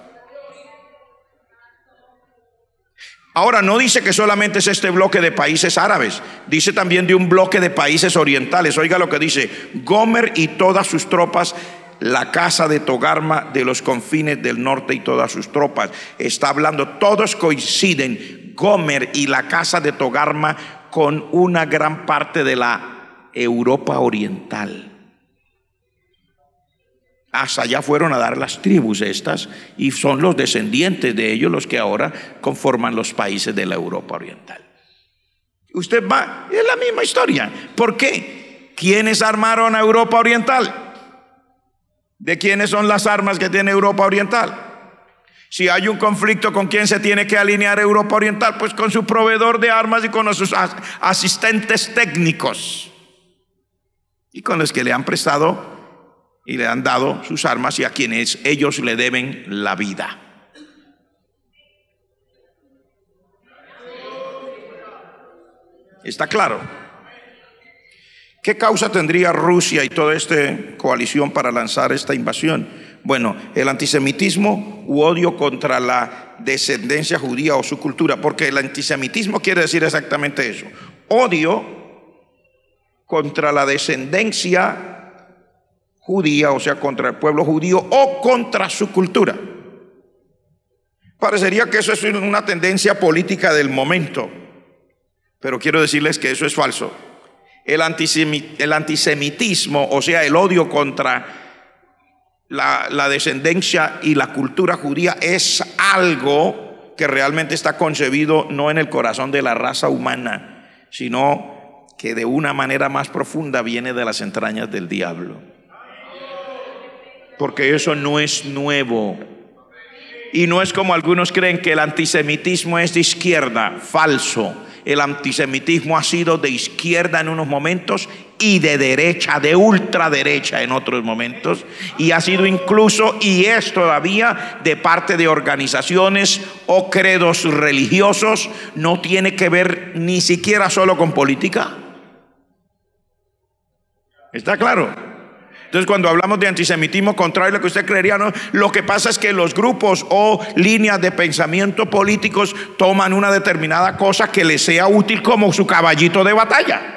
Ahora, no dice que solamente es este bloque de países árabes, dice también de un bloque de países orientales. Oiga lo que dice: Gomer y todas sus tropas, la casa de Togarma de los confines del norte y todas sus tropas. Está hablando, todos coinciden, Gomer y la casa de Togarma, con una gran parte de la Europa oriental. Hasta allá fueron a dar las tribus estas, y son los descendientes de ellos los que ahora conforman los países de la Europa oriental. Usted va, es la misma historia. ¿Por qué? ¿Quiénes armaron a Europa oriental? ¿De quiénes son las armas que tiene Europa oriental? Si hay un conflicto, ¿con quién se tiene que alinear Europa oriental? Pues con su proveedor de armas y con sus asistentes técnicos, y con los que le han prestado y le han dado sus armas, y a quienes ellos le deben la vida. ¿Está claro? ¿Qué causa tendría Rusia y toda esta coalición para lanzar esta invasión? Bueno, el antisemitismo u odio contra la descendencia judía o su cultura, porque el antisemitismo quiere decir exactamente eso: odio contra la descendencia judía, o sea, contra el pueblo judío o contra su cultura. Parecería que eso es una tendencia política del momento, pero quiero decirles que eso es falso. El antisemitismo, o sea, el odio contra la descendencia y la cultura judía, es algo que realmente está concebido no en el corazón de la raza humana, sino que de una manera más profunda viene de las entrañas del diablo. Porque eso no es nuevo. Y no es como algunos creen, que el antisemitismo es de izquierda. Falso. El antisemitismo ha sido de izquierda en unos momentos y de derecha, de ultraderecha en otros momentos. Y ha sido incluso, y es todavía, de parte de organizaciones o credos religiosos. No tiene que ver ni siquiera solo con política. ¿Está claro? Entonces, cuando hablamos de antisemitismo, contrario a lo que usted creería, ¿no? Lo que pasa es que los grupos o líneas de pensamiento políticos toman una determinada cosa que les sea útil como su caballito de batalla,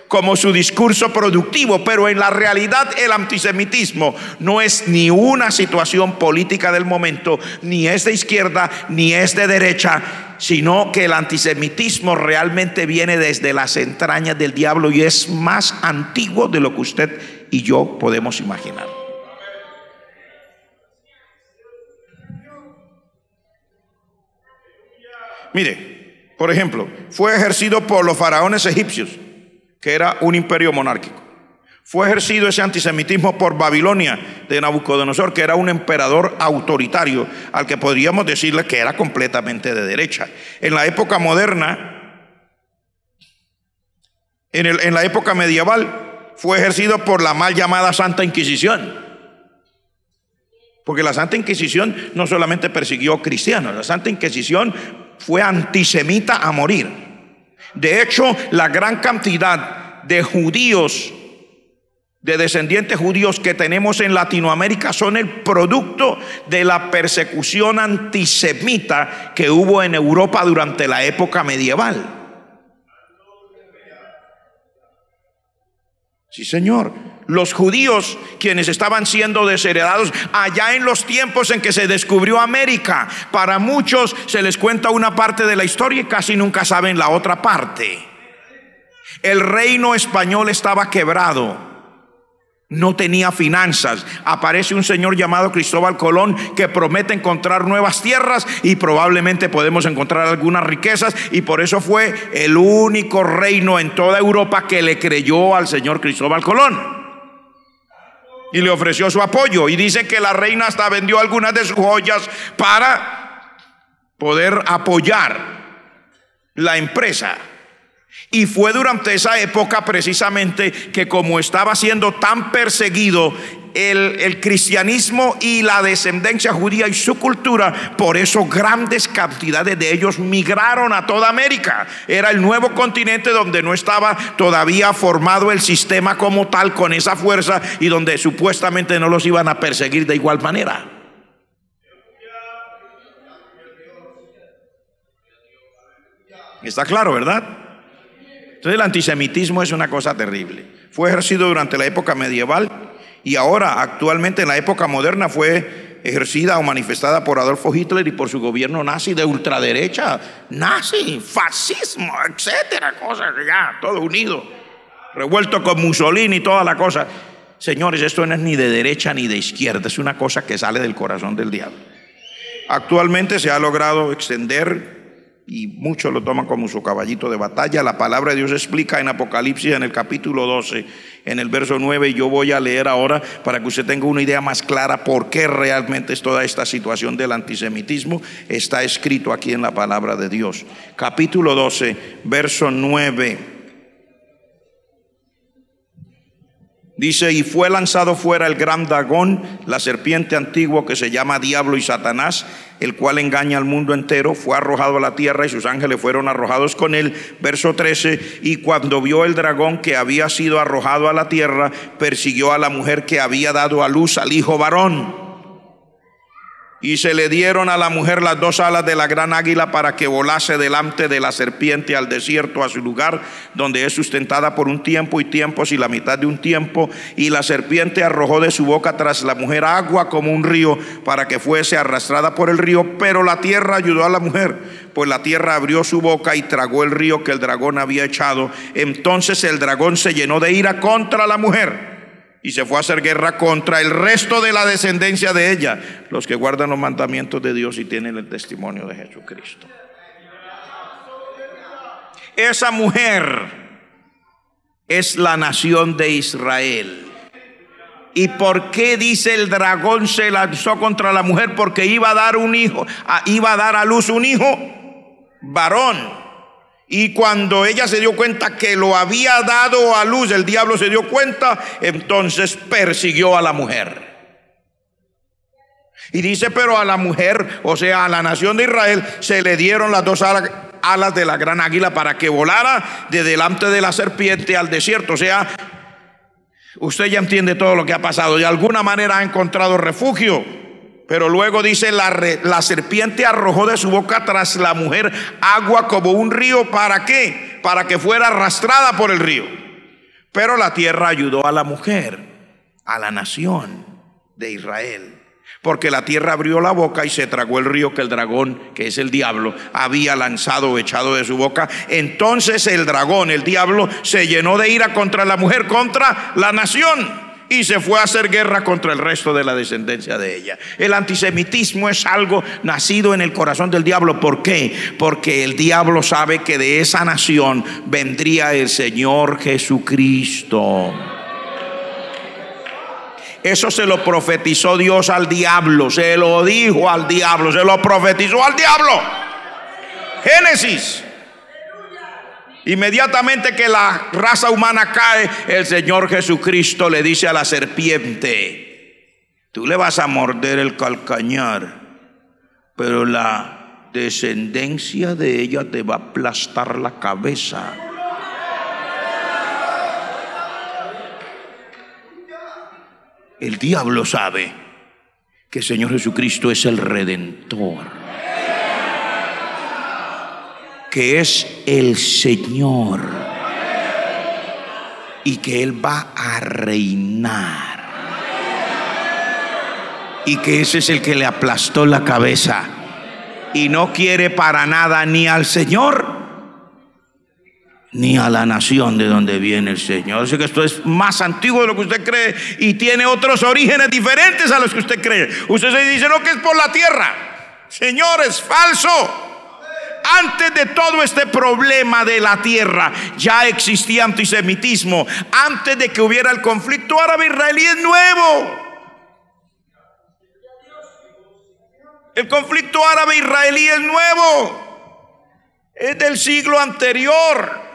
como su discurso productivo. Pero en la realidad el antisemitismo no es ni una situación política del momento, ni es de izquierda, ni es de derecha, sino que el antisemitismo realmente viene desde las entrañas del diablo y es más antiguo de lo que usted y yo podemos imaginar. Mire, por ejemplo, fue ejercido por los faraones egipcios, que era un imperio monárquico. Fue ejercido ese antisemitismo por Babilonia de Nabucodonosor, que era un emperador autoritario, al que podríamos decirle que era completamente de derecha. En la época moderna, en la época medieval, fue ejercido por la mal llamada Santa Inquisición. Porque la Santa Inquisición no solamente persiguió cristianos, la Santa Inquisición fue antisemita a morir. De hecho, la gran cantidad de judíos, de descendientes judíos que tenemos en Latinoamérica, son el producto de la persecución antisemita que hubo en Europa durante la época medieval. Sí, señor. Los judíos, quienes estaban siendo desheredados allá en los tiempos en que se descubrió América, para muchos se les cuenta una parte de la historia y casi nunca saben la otra parte. El reino español estaba quebrado, no tenía finanzas. Aparece un señor llamado Cristóbal Colón que promete encontrar nuevas tierras y probablemente podemos encontrar algunas riquezas, y por eso fue el único reino en toda Europa que le creyó al señor Cristóbal Colón. y le ofreció su apoyo. Y dice que la reina hasta vendió algunas de sus joyas para poder apoyar la empresa. Y fue durante esa época precisamente que, como estaba siendo tan perseguido el cristianismo y la descendencia judía y su cultura, por eso grandes cantidades de ellos migraron a toda América. Era el nuevo continente donde no estaba todavía formado el sistema como tal, con esa fuerza, y donde supuestamente no los iban a perseguir de igual manera. ¿Está claro, verdad? Entonces el antisemitismo es una cosa terrible. Fue ejercido durante la época medieval y ahora actualmente en la época moderna fue ejercida o manifestada por Adolfo Hitler y por su gobierno nazi de ultraderecha, nazi, fascismo, etcétera, cosas ya, todo unido, revuelto con Mussolini y toda la cosa. Señores, esto no es ni de derecha ni de izquierda, es una cosa que sale del corazón del diablo. Actualmente se ha logrado extender y muchos lo toman como su caballito de batalla. La palabra de Dios explica en Apocalipsis, en el capítulo 12, en el verso 9, y yo voy a leer ahora para que usted tenga una idea más clara por qué realmente es toda esta situación del antisemitismo. Está escrito aquí en la palabra de Dios. Capítulo 12, verso 9. Dice: y fue lanzado fuera el gran dragón, la serpiente antigua que se llama Diablo y Satanás, el cual engaña al mundo entero. Fue arrojado a la tierra y sus ángeles fueron arrojados con él. Verso 13: y cuando vio el dragón que había sido arrojado a la tierra, persiguió a la mujer que había dado a luz al hijo varón. Y se le dieron a la mujer las dos alas de la gran águila para que volase delante de la serpiente al desierto, a su lugar, donde es sustentada por un tiempo y tiempos y la mitad de un tiempo. Y la serpiente arrojó de su boca tras la mujer agua como un río, para que fuese arrastrada por el río. Pero la tierra ayudó a la mujer, pues la tierra abrió su boca y tragó el río que el dragón había echado. Entonces el dragón se llenó de ira contra la mujer y se fue a hacer guerra contra el resto de la descendencia de ella, los que guardan los mandamientos de Dios y tienen el testimonio de Jesucristo. Esa mujer es la nación de Israel. ¿Y por qué dice el dragón se lanzó contra la mujer? Porque iba a dar un hijo, iba a dar a luz un hijo varón. Y cuando ella se dio cuenta que lo había dado a luz, el diablo se dio cuenta, entonces persiguió a la mujer. Y dice: pero a la mujer, o sea, a la nación de Israel, se le dieron las dos alas de la gran águila para que volara de delante de la serpiente al desierto. O sea, usted ya entiende todo lo que ha pasado. De alguna manera ha encontrado refugio. Pero luego dice: la serpiente arrojó de su boca tras la mujer agua como un río. ¿Para qué? Para que fuera arrastrada por el río. Pero la tierra ayudó a la mujer, a la nación de Israel, porque la tierra abrió la boca y se tragó el río que el dragón, que es el diablo, había lanzado o echado de su boca. Entonces el dragón, el diablo, se llenó de ira contra la mujer, contra la nación, y se fue a hacer guerra contra el resto de la descendencia de ella. El antisemitismo es algo nacido en el corazón del diablo. ¿Por qué? Porque el diablo sabe que de esa nación vendría el Señor Jesucristo. Eso se lo profetizó Dios al diablo, se lo dijo al diablo, se lo profetizó al diablo. Génesis. Inmediatamente que la raza humana cae, el Señor Jesucristo le dice a la serpiente: tú le vas a morder el calcañar, pero la descendencia de ella te va a aplastar la cabeza. El diablo sabe que el Señor Jesucristo es el Redentor, que es el Señor y que Él va a reinar, y que ese es el que le aplastó la cabeza, y no quiere para nada ni al Señor ni a la nación de donde viene el Señor. Así que esto es más antiguo de lo que usted cree y tiene otros orígenes diferentes a los que usted cree. Usted se dice: no, que es por la tierra. Señor, es falso. antes de todo este problema de la tierra ya existía antisemitismo. Antes de que hubiera el conflicto árabe-israelí es nuevo. El conflicto árabe-israelí es nuevo. Es del siglo anterior.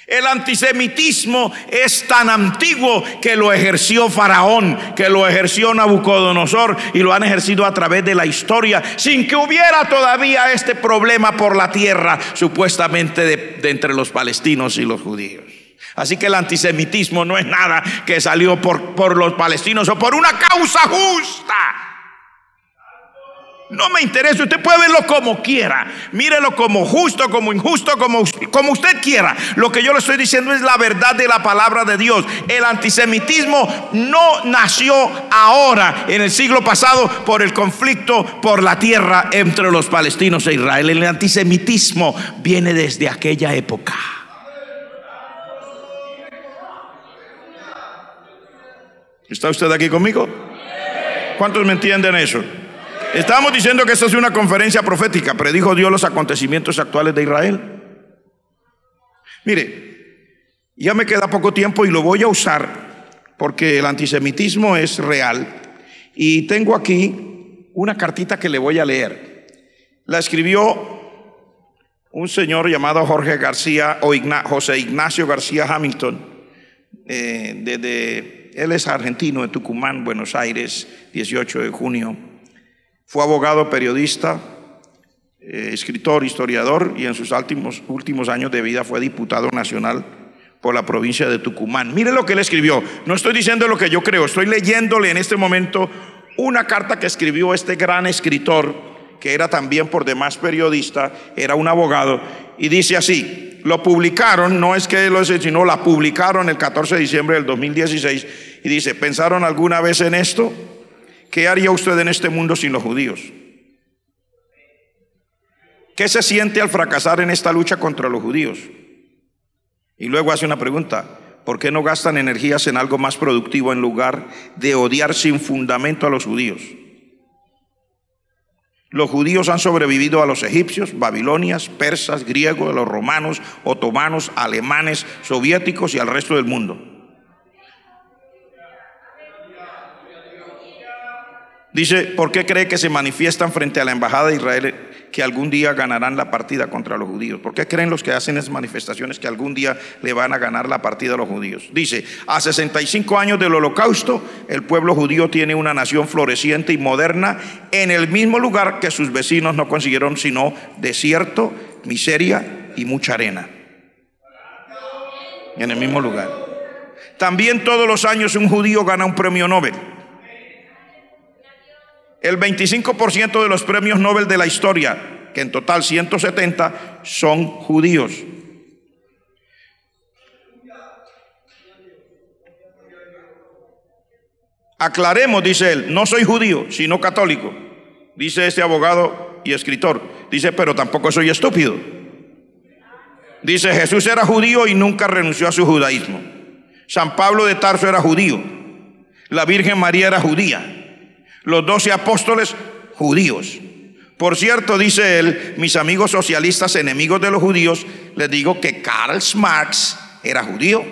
El antisemitismo es tan antiguo que lo ejerció Faraón, que lo ejerció Nabucodonosor, y lo han ejercido a través de la historia sin que hubiera todavía este problema por la tierra, supuestamente de entre los palestinos y los judíos. Así que el antisemitismo no es nada que salió por los palestinos o por una causa justa. No me interesa, usted puede verlo como quiera, mírelo como justo, como injusto, como usted quiera. Lo que yo le estoy diciendo es la verdad de la palabra de Dios. El antisemitismo no nació ahora, en el siglo pasado, por el conflicto por la tierra entre los palestinos e Israel. El antisemitismo viene desde aquella época. ¿Está usted aquí conmigo? ¿Cuántos me entienden eso? Estamos diciendo que esta es una conferencia profética. Predijo Dios los acontecimientos actuales de Israel. Mire, ya me queda poco tiempo y lo voy a usar porque el antisemitismo es real. Y tengo aquí una cartita que le voy a leer. La escribió un señor llamado Jorge García o José Ignacio García Hamilton. Él es argentino, de Tucumán, Buenos Aires, 18 de junio. Fue abogado, periodista, escritor, historiador, y en sus últimos años de vida fue diputado nacional por la provincia de Tucumán. Mire lo que él escribió. No estoy diciendo lo que yo creo, estoy leyéndole en este momento una carta que escribió este gran escritor, que era también por demás periodista, era un abogado, y dice así, lo publicaron, no es que lo hice, sino la publicaron el 14 de diciembre del 2016, y dice, ¿pensaron alguna vez en esto? ¿Qué haría usted en este mundo sin los judíos? ¿Qué se siente al fracasar en esta lucha contra los judíos? Y luego hace una pregunta: ¿por qué no gastan energías en algo más productivo en lugar de odiar sin fundamento a los judíos? Los judíos han sobrevivido a los egipcios, babilonias, persas, griegos, a los romanos, otomanos, alemanes, soviéticos y al resto del mundo. Dice, ¿por qué cree que se manifiestan frente a la embajada de Israel que algún día ganarán la partida contra los judíos? ¿Por qué creen los que hacen esas manifestaciones que algún día le van a ganar la partida a los judíos? Dice, a 65 años del holocausto, el pueblo judío tiene una nación floreciente y moderna en el mismo lugar que sus vecinos no consiguieron sino desierto, miseria y mucha arena. En el mismo lugar. También todos los años un judío gana un premio Nobel. El 25% de los premios Nobel de la historia, que en total 170, son judíos. Aclaremos, dice él, no soy judío, sino católico. Dice este abogado y escritor. Dice, pero tampoco soy estúpido. Dice, Jesús era judío y nunca renunció a su judaísmo. San Pablo de Tarso era judío. La Virgen María era judía. Los 12 apóstoles, judíos. Por cierto, dice él, mis amigos socialistas enemigos de los judíos, les digo que Karl Marx era judío.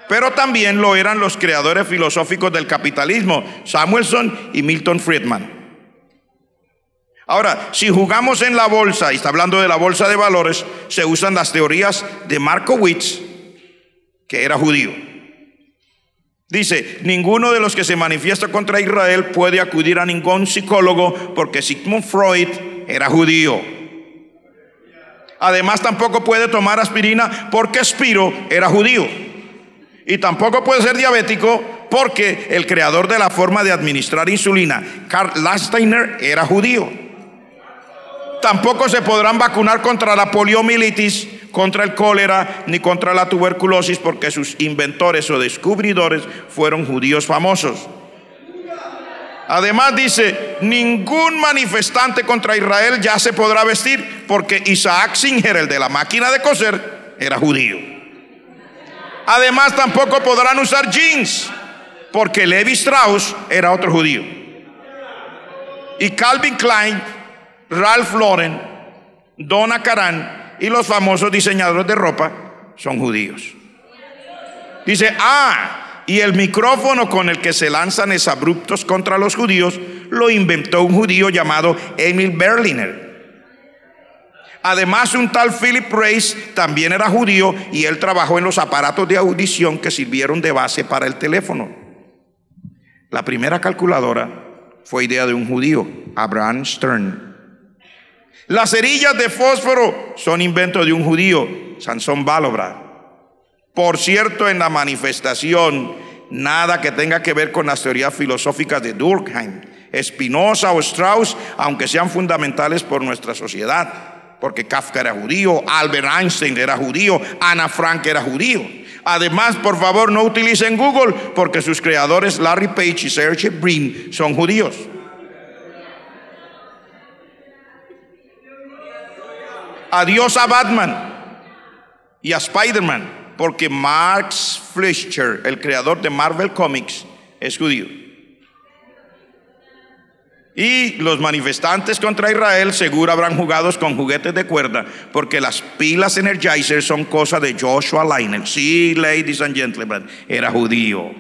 Pero también lo eran los creadores filosóficos del capitalismo, Samuelson y Milton Friedman. Ahora, si jugamos en la bolsa, y está hablando de la bolsa de valores, se usan las teorías de Markowitz, que era judío. Dice, ninguno de los que se manifiesta contra Israel puede acudir a ningún psicólogo porque Sigmund Freud era judío. Además, tampoco puede tomar aspirina porque Spiro era judío. Y tampoco puede ser diabético porque el creador de la forma de administrar insulina, Karl Landsteiner, era judío. Tampoco se podrán vacunar contra la poliomielitis, contra el cólera, ni contra la tuberculosis, porque sus inventores o descubridores fueron judíos famosos. Además dice, ningún manifestante contra Israel ya se podrá vestir, porque Isaac Singer, el de la máquina de coser, era judío. Además tampoco podrán usar jeans, porque Levi Strauss era otro judío. Y Calvin Klein, Ralph Lauren Donna Karan y los famosos diseñadores de ropa son judíos. Dice, y el micrófono con el que se lanzan exabruptos contra los judíos lo inventó un judío llamado Emil Berliner. Además, un tal Philip Reis también era judío y él trabajó en los aparatos de audición que sirvieron de base para el teléfono. La primera calculadora fue idea de un judío, Abraham Stern. Las cerillas de fósforo son invento de un judío, Sansón Balobra. Por cierto, en la manifestación, nada que tenga que ver con las teorías filosóficas de Durkheim, Spinoza o Strauss, aunque sean fundamentales por nuestra sociedad. Porque Kafka era judío, Albert Einstein era judío, Ana Frank era judío. Además, por favor, no utilicen Google porque sus creadores Larry Page y Sergey Brin son judíos. Adiós a Batman y a Spider-Man, porque Max Fleischer, el creador de Marvel Comics, es judío. Y los manifestantes contra Israel seguro habrán jugado con juguetes de cuerda, porque las pilas Energizer son cosa de Joshua Leiner. Sí, ladies and gentlemen, era judío.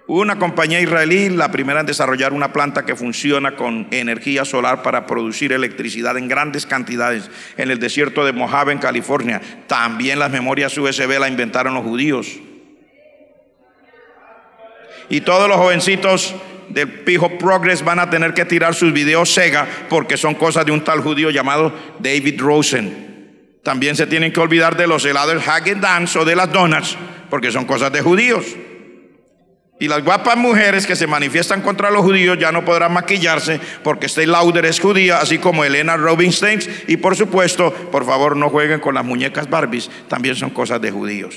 Una compañía israelí, la primera en desarrollar una planta que funciona con energía solar para producir electricidad en grandes cantidades en el desierto de Mojave, en California. También las memorias USB la inventaron los judíos. Y todos los jovencitos del Pijo Progress van a tener que tirar sus videos Sega porque son cosas de un tal judío llamado David Rosen. También se tienen que olvidar de los helados Häagen-Dazs o de las donuts porque son cosas de judíos. Y las guapas mujeres que se manifiestan contra los judíos ya no podrán maquillarse porque Estée Lauder es judía, así como Elena Rubinstein. Y por supuesto, por favor, no jueguen con las muñecas Barbies, también son cosas de judíos.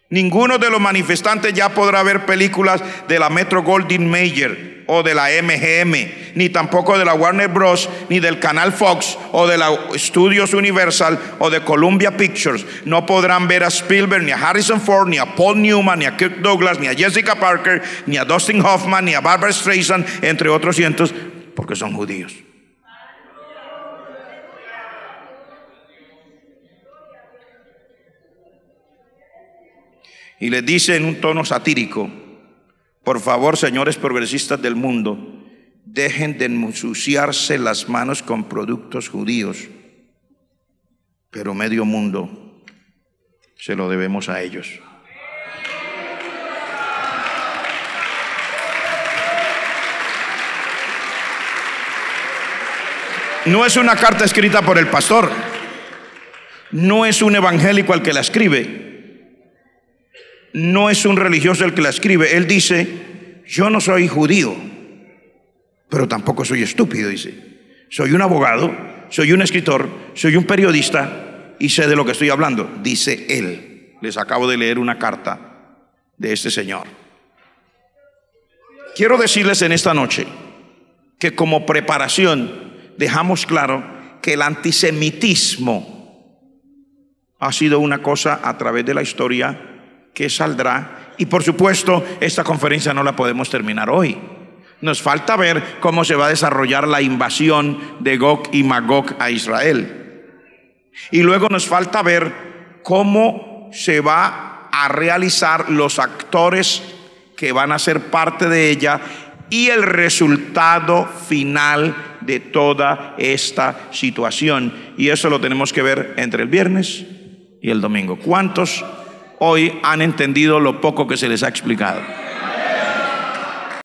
Ninguno de los manifestantes ya podrá ver películas de la Metro-Goldwyn-Mayer o de la MGM, ni tampoco de la Warner Bros, ni del canal Fox o de la Studios Universal o de Columbia Pictures. No podrán ver a Spielberg, ni a Harrison Ford, ni a Paul Newman, ni a Kirk Douglas, ni a Jessica Parker, ni a Dustin Hoffman, ni a Barbara Streisand, entre otros cientos, porque son judíos. Y les dice en un tono satírico: por favor, señores progresistas del mundo, dejen de ensuciarse las manos con productos judíos, pero medio mundo se lo debemos a ellos. No es una carta escrita por el pastor, no es un evangélico el que la escribe, no es un religioso el que la escribe. Él dice: yo no soy judío, pero tampoco soy estúpido. Dice: soy un abogado, soy un escritor, soy un periodista y sé de lo que estoy hablando. Dice él. Les acabo de leer una carta de este señor. Quiero decirles en esta noche que como preparación dejamos claro que el antisemitismo ha sido una cosa a través de la historia que saldrá, y por supuesto esta conferencia no la podemos terminar hoy. Nos falta ver cómo se va a desarrollar la invasión de Gog y Magog a Israel, y luego nos falta ver cómo se va a realizar los actores que van a ser parte de ella y el resultado final de toda esta situación, y eso lo tenemos que ver entre el viernes y el domingo. ¿Cuántos hoy han entendido lo poco que se les ha explicado?